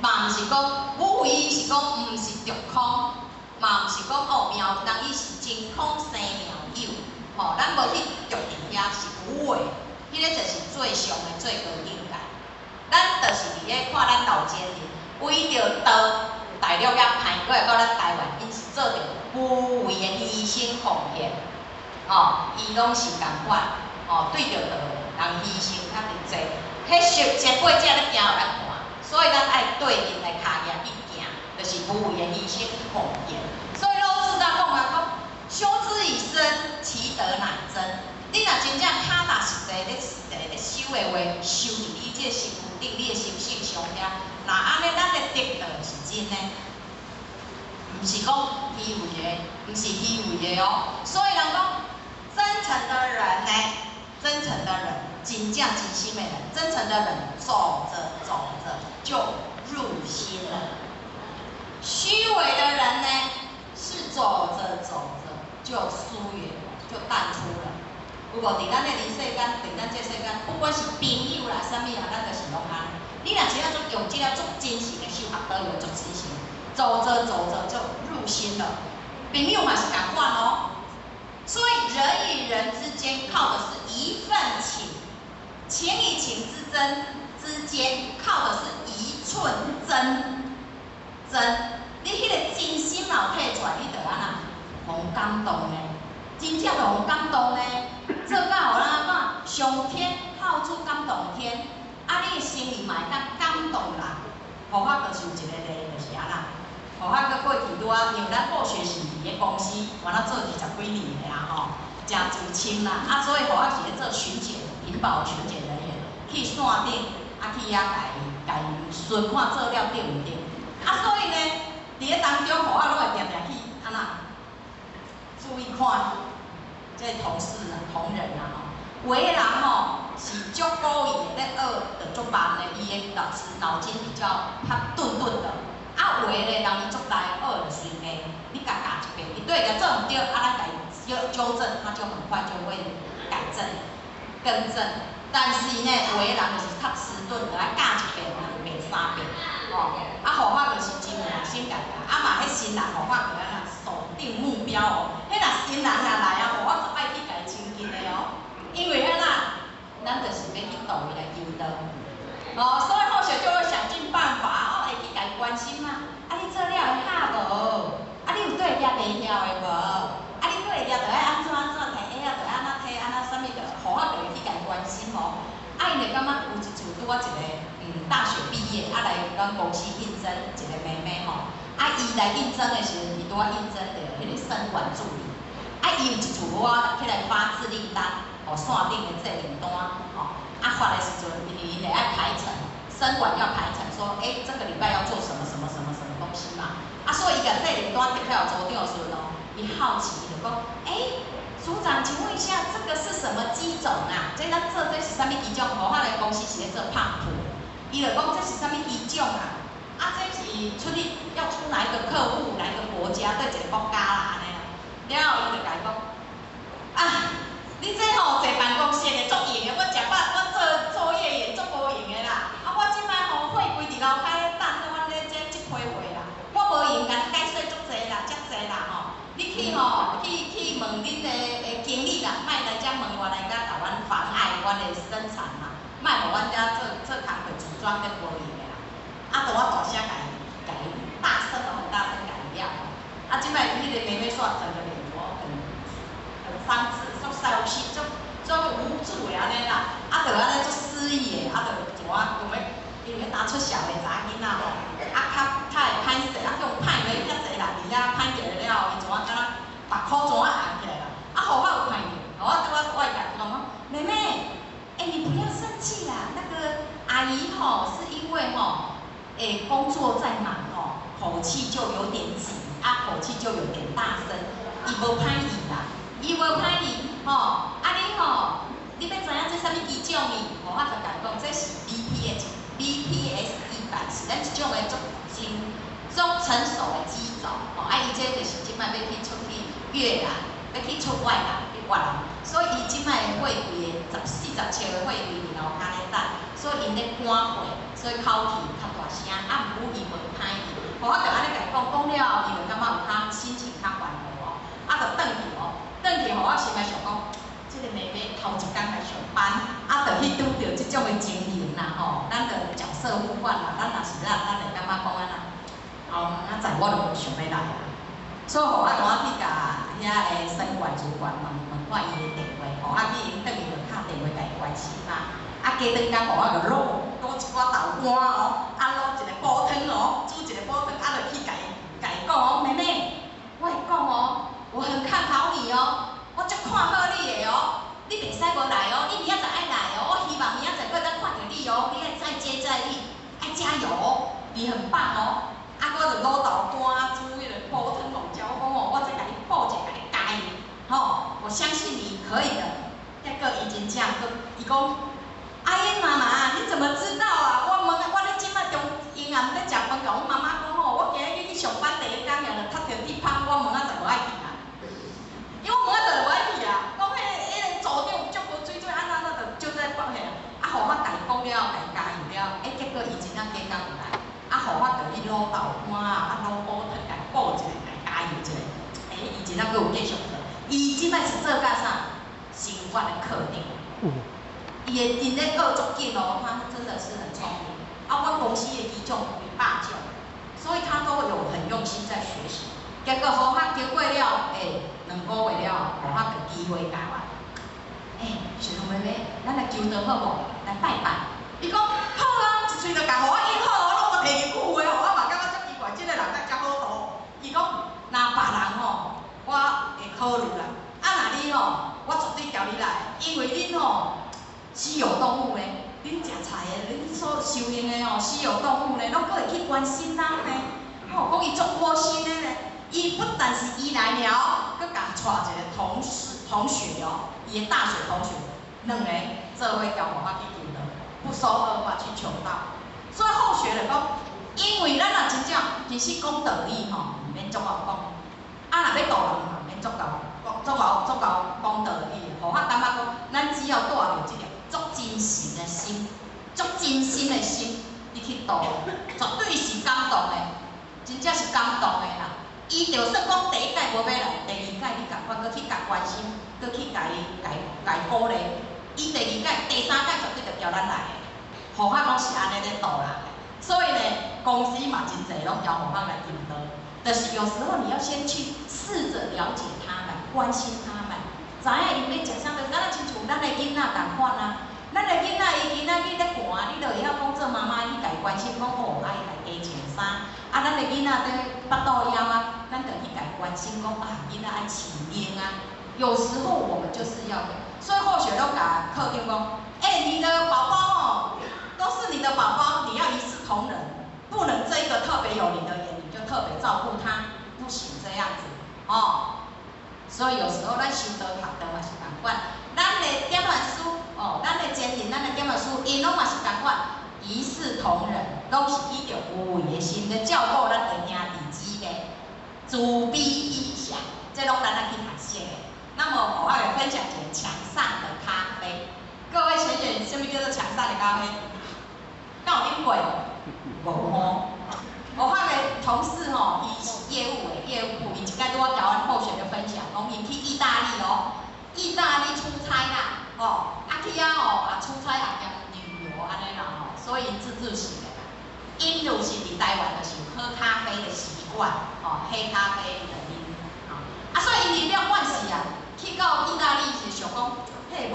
[SPEAKER 3] 嘛毋是讲无为，是讲毋是着空，嘛毋是讲哦妙，人伊是真空生妙有。吼，咱无去着伫遐是无为，迄个就是最上的最高境界。咱就是伫咧看咱老前人，为着道大陆也排过来到咱台湾，因是做着无为的牺牲奉献。吼，伊拢是共款，吼，对着道人牺牲较伫济，迄实结果才咧行互咱看。所以咱爱对因来骹业去行，就是无为的牺牲奉献。所以老师在讲啊，讲。修之以身，其德乃真。你若真正脚踏实地咧修的话，修入你这个心定，你的心性上了，那安尼咱的得道是真的，毋是讲虚伪的，毋是虚伪的哦。所以人讲，真诚的人呢，真诚的人，真正真心的人，真诚的人，走着走着就入心了。虚伪的人呢，是走着走着。就疏远，就淡出了。有无？伫咱的人世间，伫咱这世间，不管是朋友啦、啥物啦，咱就是拢安尼。你若真正用这个做真实的修学倒位做执行，走着走着就入心了。朋友嘛是共款哦，所以人与人之间靠的是一份情，情与情之间靠的是一寸真。你迄个真心老退出来，你就安那，互感动呢，真正互感动呢，做到互人看，上天好主感动天，啊，你的心里嘛会当感动人，互我就是有一个例，就是安那，互我搁过去拄啊，因为咱报学是伫个公司，原来做20几年的啊吼，真自亲啦，啊，所以互我是咧做巡检，屏保巡检人员，去线顶，啊去遐家巡看资料对毋对，啊，所以呢，伫咧当中，互我拢会定定去安那注意看，这同事啊、同仁啊吼。有的人吼是足故意咧学着足慢的，伊的脑筋比较较钝的。啊，有的人伊足力学着随会，你甲教一遍，伊对个做毋对，啊，咱甲纠正，他就很快就会改正、更正。但是呢，有的人就是较迟钝，就爱教一遍，就袂3遍，吼。啊，互我就是真有心家己，啊嘛，迄新人互我就安那锁定目标哦。迄若新人若来啊，互我就爱去家亲近的哦。因为遐那，咱就是要去逗伊来游荡，哦，所以后学就会想尽办法，哦，会去家关心嘛。啊，你做了会晓无？啊，你有对抓袂晓的无？啊，你对抓着爱安怎摕 A 啊，着安怎摕安怎啥物着，互我就会去家关心哦。啊，因就感觉有一次拄我一个大学毕业，啊来咱公司应征一个妹妹吼，啊伊来应征的时候，伊拄我应征着迄个生管助理，啊伊有一次我起来发指令单。线顶的责任单，吼，啊发的时阵，因得爱排程，生管要排程，说，这个礼拜要做什么东西嘛，啊，所以伊个责任单摕到组长的时阵哦，伊好奇就讲，组长，请问一下，这个是什么机种啊？这咱做这是啥物机种？我的公司是咧做胖谱，伊就讲这是啥物机种啊？啊，这是要出哪一个客户，哪一个国家，对一个国家啦安尼啦，了后伊就甲伊讲，啊。你这吼坐办公室的足用的，我食饱，我做业也足无用的啦。啊，我即摆吼会规伫楼骹咧等，阮咧这批货啦，我无用，甲你解释足济啦，遮济啦吼。你去吼去问恁的经理啦，莫来遮问我来甲甲阮妨碍阮的生产嘛，莫互阮遮做工课组装咧无用的啦。啊，等我大声甲伊大声的很大声甲伊了。啊，即摆迄个妹妹说整个脸我很伤志。受气足无助的安尼啦，啊，就安尼足失意的，啊，就一寡因为打出小的查囡仔吼，啊，较会歹势，啊，用歹的较济啦，而且歹起来了，伊一寡敢若目眶怎啊红起来啦，啊，互我有看见，我会甲伊讲，妹妹，你不要生气啦，那个阿姨吼是因为吼，工作在忙吼，口气就有点急，啊，口气就有点大声，伊无歹意啦。伊无歹意，吼，啊你吼，你要知影这啥物机种伊，我就甲伊讲，这是 BPS 100，是咱一种的足成熟的机种，吼，啊伊这就是即摆要去出去越南，要去出外啦，去越南，所以伊即摆的货柜的14、17个货柜伫楼骹咧等，所以因咧赶货，所以口气较大声，啊毋过伊无歹意，我就安尼甲伊讲了，伊就感觉有心情较缓和哦，啊就转去哦。转去，互我心内想讲，这个妹妹头一天来上班，啊，就去拄着这种的情形啦，吼，咱就角色互换啦，咱若是咱会感觉讲安那，明仔载我就无想要来啦。所以，互我赶快去甲遐个生管主管问看伊的电话，互我去因等伊就敲电话甲伊关心嘛。啊，加顿工，互我就卤一寡豆干哦，啊，卤一个煲汤哦，煮一个煲汤，啊，就去甲伊讲哦，妹妹，我会讲哦。我很看好你哦，我足看好你的哦，你袂使无来哦，你明仔载爱来哦，我希望明仔载搁再看到你哦，你爱再接再厉，爱加油哦，你很棒哦。啊，我就卤豆干煮迄个煲汤龙椒，我讲哦，我再甲你报一个，甲你加油，吼，我相信你可以的。结果伊真正伊讲，阿英妈妈，你怎么知道啊？我咧即摆中阴暗咧食饭，甲阮妈妈讲吼，我今日去上班第一天，就踢着地芳，我明仔载无爱去啊。因为我明仔载就无爱去啊，讲迄个组长足无水准，安怎就在放遐，啊，互我甲伊讲了，甲伊加油了，结果伊真正加工有来，啊，互我就去卤官啊，老婆特甲顾一下，甲加油一下。伊真正佫有继续做，伊即摆是做甲啥？新冠的课程。伊的真咧学足紧哦，他真的是很聪明。啊，我公司的机种有8种，所以他都有很用心在学习。结果好学经过了，2个月了，好学就机会来了。小龙妹妹，咱来求道好无？来拜拜。伊讲好啊，一喙就甲互我应好哦，拢无提一句话，互我嘛感觉足奇怪，即个人才遮好图。伊讲，若别人吼，我会考虑啦。啊，若你吼，我绝对调你来，因为恁吼稀有动物呢，恁食菜的，恁所收用的吼稀有动物呢，拢佫会去关心咱呢。吼，讲伊足窝心的呢。伊不但是伊来了，佫甲带一个同学哦，伊的大学同学，2个做伙交互我去求道，不收2万去求道。所以后学了讲，因为咱若真正其实讲道理吼，毋免足够讲，啊若要度人嘛，免足够讲道理，互我感觉讲，咱只要带着即个足真诚的心，足真心的心，你去度，绝对是感动的，真正是感动的啦。伊就算讲第1届无要来，第2届你共款搁去甲关心，搁去甲鼓励，伊第2届、第3届绝对就叫咱来的，互我拢是安尼咧度人的。所以呢，公司嘛真侪拢交互我来引导，但是有时候你要先去试着了解他们，关心他们，知影因要食啥，就是咱亲像咱的囡仔共款啊。咱的囡仔伊今仔日咧寒，你就会晓讲做妈妈，你家关心讲哦，爱家加穿衫。啊，咱的囡仔咧腹肚枵啊，咱就去家关心讲啊，囡仔爱饲奶啊。有时候我们就是要，所以或许都甲课程讲，你的宝宝哦，都是你的宝宝，你要一视同仁，不能这个特别有你的眼，你就特别照顾他，不行这样子哦。所以有时候咱修道学道嘛是共款，咱的点传书哦，咱的前人，咱的点传书，因拢嘛是共款，一视同仁，拢是以着有为的心在照顾咱的兄弟姊妹，慈悲喜舍，这拢咱去学习的。那么我来分享一个墙上的咖啡，各位学员，什么叫做墙上的咖啡？敢有啉过无？无吼。我发个同事吼，伊是业务的，业务部，伊一摆拄我交阮后学的分享，讲伊去意大利哦，意大利出差啦，哦，去啊出差也兼旅游安尼啦吼，所以自助型的啦。因就是伫台湾就是有喝咖啡的习惯，哦，黑咖啡的啉，所以因啉了惯势啊，去到意大利是想讲，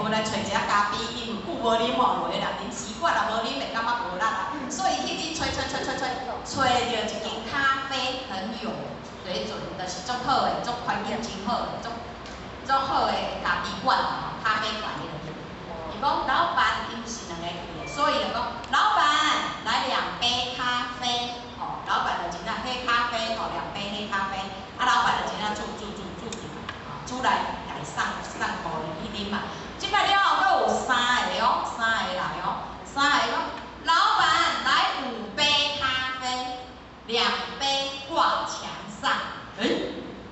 [SPEAKER 3] 无来找一下咖啡，因为久无啉吼，有的人啉习惯了，无啉会感觉无力啊，所以去去找到一间咖啡很有水准，就是足好的，足环境真好的，足好的咖啡馆吼，咖啡馆迄个。伊讲老板，因是2个去的，所以就讲老板来2杯咖啡，吼，老板就真正黑咖啡，吼，2杯黑咖啡，老板就真正煮出来来送互伊去啉嘛。即摆了后，佫有3个哦，3个来哦，3个讲老板来5杯咖啡，2杯挂墙上。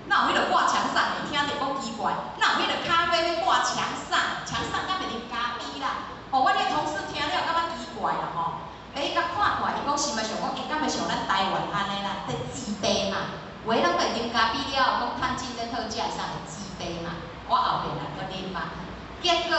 [SPEAKER 3] 哪有迄个挂墙上的？听着讲奇怪，哪有迄个咖啡要挂墙上？墙上敢袂啉咖啡啦？哦，我迄同事听了感觉奇怪啦吼。甲看看，伊讲是咪想讲，敢会像咱台湾安尼啦，在自杯嘛？有诶，咱会啉咖啡了，讲趁钱在特价上会自杯嘛？我后壁来搁啉嘛。结果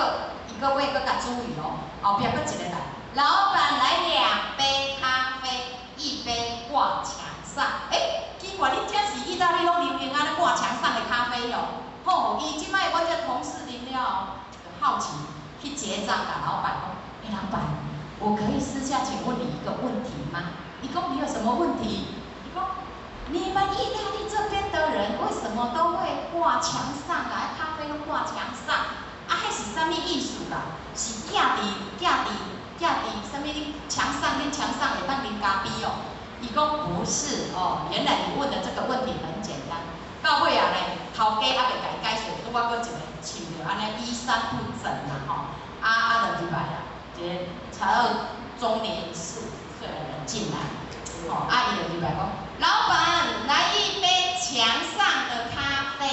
[SPEAKER 3] 伊个尾搁甲注意哦，后壁搁一个来，老板来2杯咖啡，1杯挂墙上。奇怪，恁这是意大利拢流行安尼挂墙上的咖啡哦。吼，伊即摆我这同事啉了，就好奇去结账，甲老板讲：老板，我可以私下请问你一个问题吗？伊讲你有什么问题？伊讲你们意大利这边的人为什么都会挂墙上啊？咖啡都挂墙上。迄是啥物意思啦？是寄伫啥物墙上，恁墙上会当啉咖啡哦？伊讲不是哦，原来你问的这个问题很简单。到尾啊咧，头家还袂甲伊解释，拄我搁一个穿着安尼衣衫不整啦吼，就入来啦，一个才中年40、50岁的人进来，吼，伊就入来讲，老板来1杯墙上的咖啡，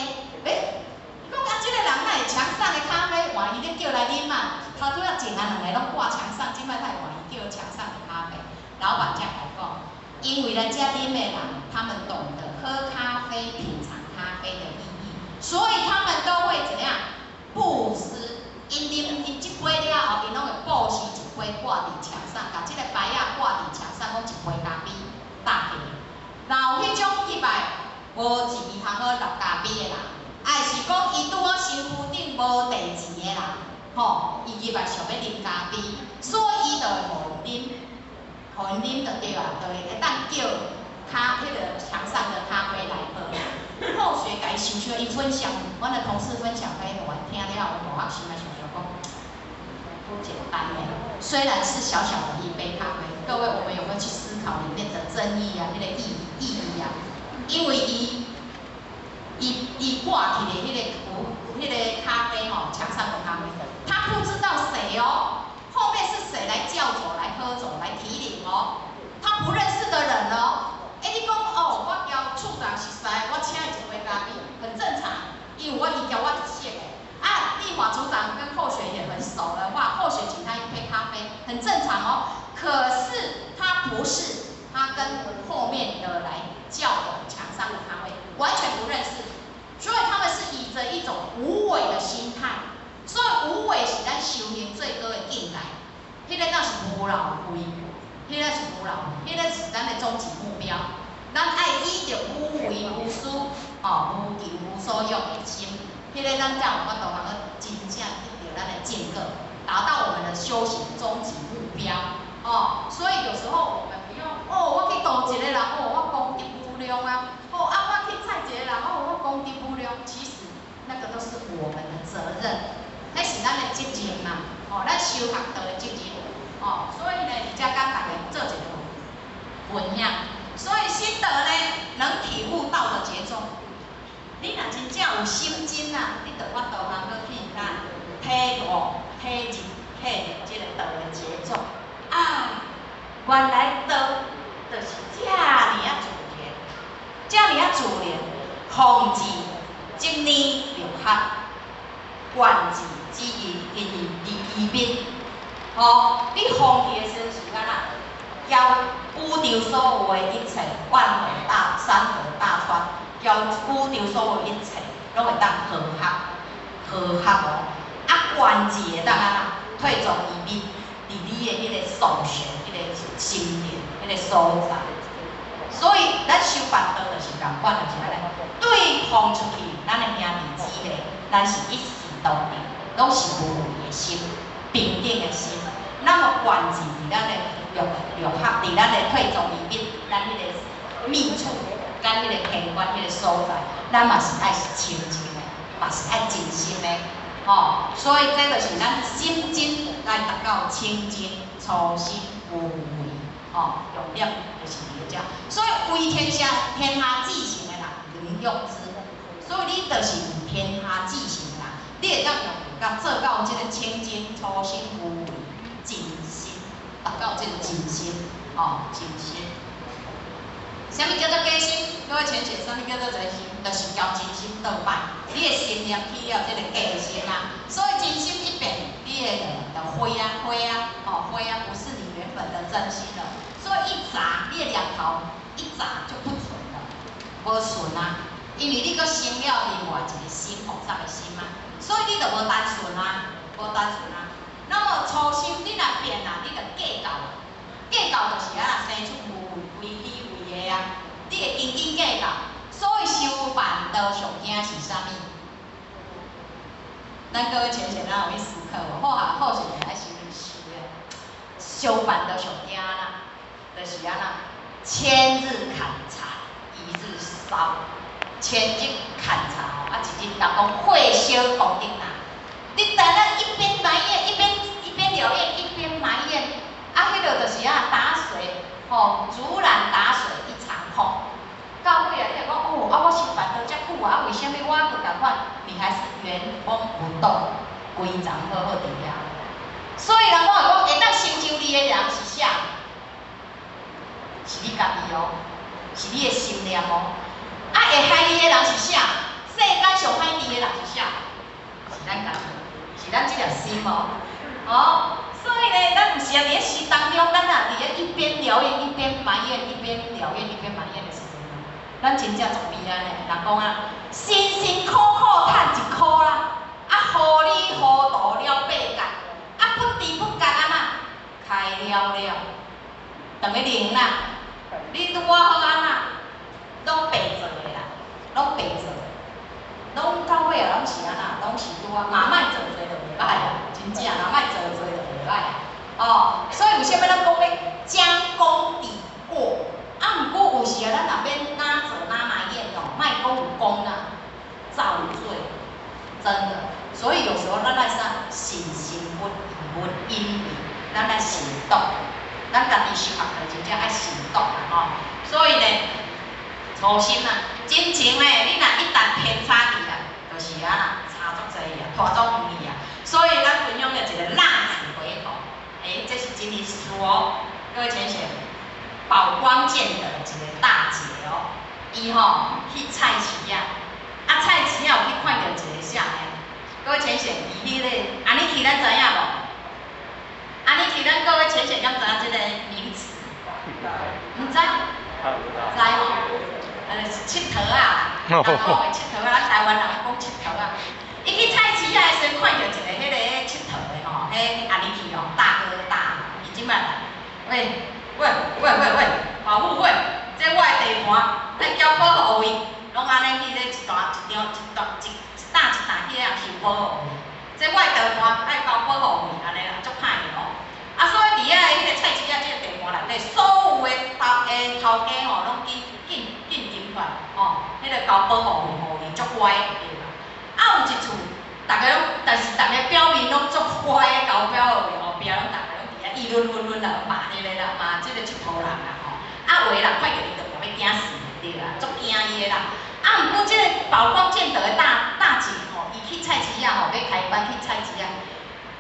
[SPEAKER 3] 讲即个人哪会墙上的咖啡换伊咧叫来啉嘛？头拄仔前2个拢挂墙上，即摆他换伊叫墙上的咖啡。老板才来讲，因为咱遮啉的人，他们懂得喝咖啡、品尝咖啡的意义，所以他们都会怎样布施。因啉这杯了后，因拢会布施一杯挂伫墙上，把这个牌仔挂伫墙上，讲一杯咖啡搭起。然后迄种翕来无钱通好落咖啡的人，还是讲伊拄好身躯顶无地钱的人，吼，伊入来想要啉咖啡，所以伊就会互因啉。互因啉就对啊，就会当叫迄个墙上的咖啡来喝。后学甲伊想想，伊分享，阮的同事分享给我听了，我学心来想想讲，不简单诶。虽然是小小的一杯咖啡，各位我们有没有去思考里面的真义啊，那个意义啊？因为伊挂起的迄个咖啡吼，墙上的咖啡，他不知道谁哦。后面是谁来叫走、来喝走、来提领哦？他不认识的人哦。你讲哦，我交处长是谁？我请伊一杯咖啡，很正常，因为我伊交我一些的。立法组长跟候选也很熟的话，候选请他一杯咖啡，很正常哦。可是他不是，他跟后面的来叫的墙上的咖啡完全不认识，所以他们是以着一种无为的心态。所以无为是咱修行最高的境界，迄个那是无老为，迄个是无老，迄个是咱的终极目标。咱爱以着无为无私，无求无所欲的心，迄个咱才有法度通去真正得到咱的境界，达到我们的修行终极目标。所以有时候我们不用我去度一个人，我功德无量啊，我去菜一个人，我功德无量，其实那个都是我们的责任。那是咱的责任嘛，咱修学道的责任，所以呢，而家甲大家做一个分享，所以心得呢，能体悟道的节奏。你若真正有心经啊，你就法度通去咱体悟、体入这个道的节奏。原来道就是这么啊自然，这么啊自然，奉旨即年六合，观自之意，因义面，你奉旨的时是干哪？交宇宙所有的一切，万河大山河大川，交宇宙所有一切，拢会当和哦。观自会当安那退从义面，伫你的迄个上旋，迄个心念，迄个所在。所以咱修办道就是共款，就是安尼，对奉出去，咱的兄弟姊妹，咱是一视同仁。拢是无为的心，平等的心。那么观自伫咱的六合，伫咱的退宗义面，咱迄个密处，咱迄个天官迄个所在，咱嘛是爱是清净的，嘛是爱真心的。所以这就是咱心经来达到清净、初心、无为。重点就是伫遮。所以为天下至诚的人，能用之。所以你就是天下至诚的人，你会当用。甲做到即个清净、初心、无为、真心，达到即个真心，真心。什么叫做假心？各位浅显，什么叫做真心？就是交真心倒摆，你的心念去了即个假心啊。所以真心一变，你的灰啊，不是你原本的真心了。所以一砸，你的念头一砸就不纯了，无纯啊，因为你搁生了另外一个心，复杂的心嘛。所以你就无单纯啊，那么初心你若变啦，你就计较啦。计较就是啊，生出无为非为的啊，你会斤斤计较。所以修办道上惊是啥物？咱各位浅显咱有去思考无？好是爱修的。修办道上惊啦，就是安那，千日砍柴，一日烧。千日砍柴一日人讲火烧功德啦。你等咱一边埋怨，一边留怨，一边埋怨，迄个就是打水，竹篮打水一场空。到尾你就讲我是办到遮久为什么我佫共款？你还是原封不动，规章好好伫遐。所以人我讲会当成就你的人是啥？是你家己是你的心念会害你的人是啥？世间上害你的人是啥？是咱家己，是咱这粒心所以呢，咱唔是啊，伫咧诗当中，咱啊伫咧一边疗愈一边埋怨，一边疗愈一边埋怨的时阵，咱真正足悲哀呢。人讲啊，辛辛苦苦赚一箍啦，啊，糊里糊涂了八角，啊，不知不觉啊嘛，开了了，等于零啦。你拄我好安那，拢白做的啦，拢白做的，拢到尾啊，拢是安那，拢是拄啊，嘛莫做做就袂歹啊，真正啦，莫做做就袂歹啊。哦，所以有啥物咱讲咧，将功抵过。啊，毋过有时啊，咱若免哪做哪埋怨哦，莫讲有功啦，造有罪，真的。所以有时候咱来啥，信心不因为咱来行动，咱家己修学的真正爱行动啦吼。所以呢，初心啊，真情呢，你若一旦偏差去啊，就是啊啦，差足济啊，拖足远去啊。所以咱分享了一个浪子回头。这是真理师哦，各位浅显，宝光见的一个大姐哦，伊吼去菜市啊，菜市啊有去看到一个啥呢？各位浅显，伊迄个安尼去咱知影无？安尼去咱各位浅显敢知影这个名词？唔知？知吼？是佚佗啊，人讲的佚佗啊，咱台湾人讲佚佗啊。伊去菜市啊，先看到一个迄个佚佗的吼，迄安尼去哦，大哥大，伊即摆来，喂，保护会，这我的地盘，咱交保护费，拢安尼去咧一担去咧收保护费，这我的地盘爱交保护费，安尼啦，足歹的哦。啊，所以伫遐迄个菜市啊，这个地盘内底，所有的头家吼，拢紧金款吼，迄个交保护费互伊足乖的对啦。啊，有一厝，但是大家表面拢足乖的交保护费，后壁拢大家拢伫遐议论啦，骂迄个啦，骂即个佚佗人啦吼。啊，有的人看到伊就要惊死对啦，足惊伊的啦。啊，毋过即个宝光见德的大姐吼，伊去菜市啊吼，要开班去菜市啊，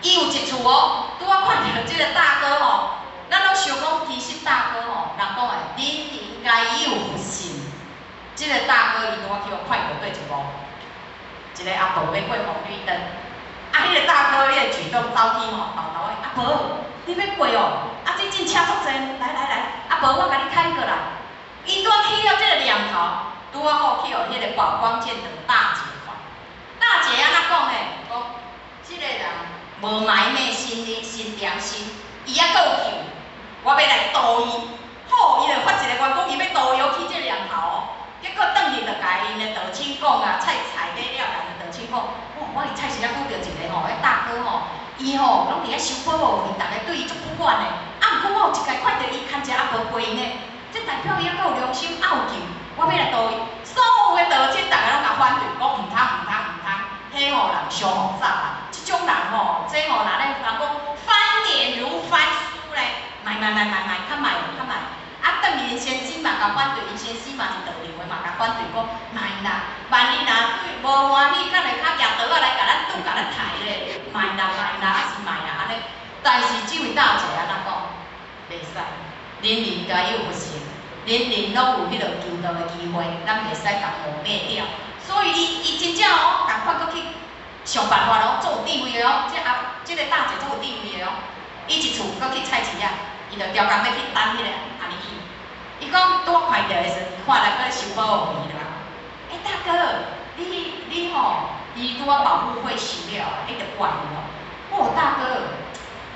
[SPEAKER 3] 伊有一厝哦，拄仔看到即个大哥吼，咱拢想讲其实大哥吼，人讲的，恁应该有福信。即个大哥伊拄仔去互看到对一幕。一个阿婆要过红绿灯，啊，迄个大哥伊个举动走去吼，豆豆的阿婆，你要过哦，啊，这阵车足济，来，阿婆我甲你开过来。伊拄起了这个念头，拄仔好去互迄个宝光见的大姐看。大姐安怎讲呢？讲即个人无埋昧心良心，伊还佫有救，我要来渡伊。好，伊就发一个愿讲，伊要渡伊起这个念头哦。结果转去就甲因的道亲讲啊，菜买了，甲因道亲讲，我伫菜市仔拄着一个吼，迄大哥吼，伊吼拢伫遐收保护费，逐个对伊足不管的。啊，毋过我有一届看到伊牵一个阿婆陪因的，这代表伊还佫有良心，还有救，我要来渡伊。所有的道亲，逐个拢甲反对，讲毋通，迄吼人伤复杂啦。即种人吼，这吼人咧，人讲翻脸如翻书咧，卖，较卖。啊，等因先生嘛，甲反对，因先生嘛是道理话嘛，甲反对讲，卖啦，万一若无欢喜，敢会较举刀仔来甲咱甲咱刣咧，卖啦，啊是卖啦安尼。但是这位大姐安怎讲？袂使，人人该有福性，人人拢有迄个求道的机会，咱袂使甲磨灭掉。所以伊真正哦，赶快搁去想办法咯，做有地位的哦，这个大姐做有地位的哦，伊一厝搁去菜市啊，伊就调工要去等迄个安尼去。伊讲拄看到的时阵，看来搁咧收保护费啦。大哥，你吼，伊拄仔保护费收了，你着怪我。大哥，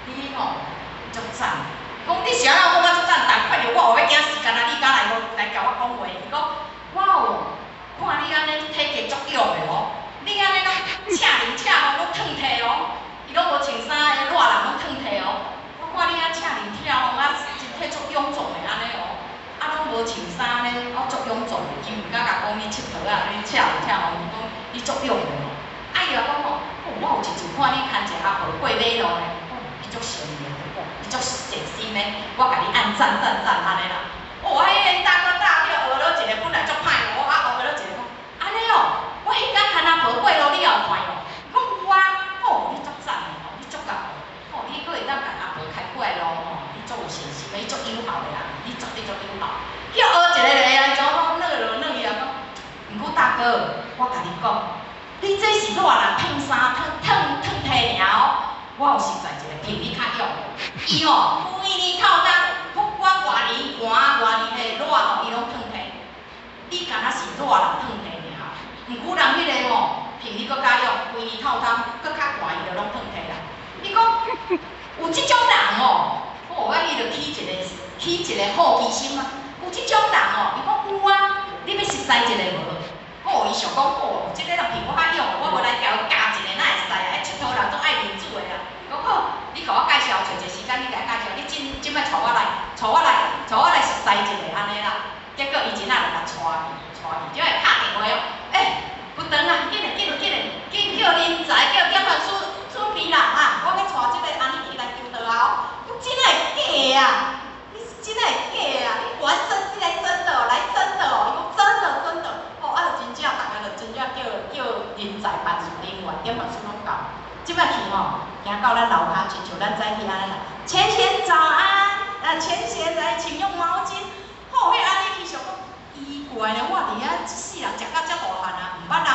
[SPEAKER 3] 你吼足赞。讲你是安怎讲我足赞？但看到我要惊死，干那你敢来甲我讲话？伊讲我哦，看你安尼体格足弱的哦，你安尼拢赤哩拢烫体哦，伊拢无穿衫的热人拢烫体哦。我看你啊赤哩拢啊身体足臃肿的安尼哦。啊，拢无穿衫咧，我足臃肿的，伊毋敢甲讲你佚佗啊，你赤哩吼，伊讲你足臃的哦。啊，伊又讲吼，我有一次看你牵一个阿婆过马路咧，你足善良的，你足细心的，我甲你按赞安尼啦。迄个大哥大叫学了一个，本来足歹哦，啊学了一个讲，安尼哦，我迄天牵阿婆过路，你也有看哦？讲有啊，你足赞的吼，你足够，你佫会当甲阿婆开过路吼，你足有信心的，你足友好的啦，你绝对足友好。叫学一个来啊，怎讲软伊啊讲，毋过大哥，我甲你讲，你这是热人烫衫烫体尔哦，我有实在一个朋友较勇，伊吼规年透冬，不管偌年寒偌年热吼，伊拢烫摕。你敢若是热人烫摕尔，毋过人迄个吼，朋友搁较勇，规年透冬，搁较寒伊就拢烫摕啦。你讲有即种人吼，伊就起一个好奇心啊。有即种人吼，伊讲有啊，你要实在一个无？伊想讲即个人比我较勇，我无来交加一个哪会使啊？佚佗人总爱认主的啦。讲好，你甲我介绍，找一个时间你甲介绍，你即摆带我来实在一个安尼啦。结果伊真仔就来带去，就会拍电话哦，不长啊，紧叫人才，叫检察主编啦啊，我要带即个安尼来求倒后，你真会假啊？你是真会假啊？你玩真，你来真的哦，来真的哦，伊讲真的。就真正大家就真正叫人才办事人员，检察署拢到。即摆去吼，行到咱楼骹，亲像咱早起安尼啦。钱钱早安，钱钱来，请用毛巾。迄安尼去想讲奇怪呢，我伫遐一世人食到遮大汉啊，毋捌人。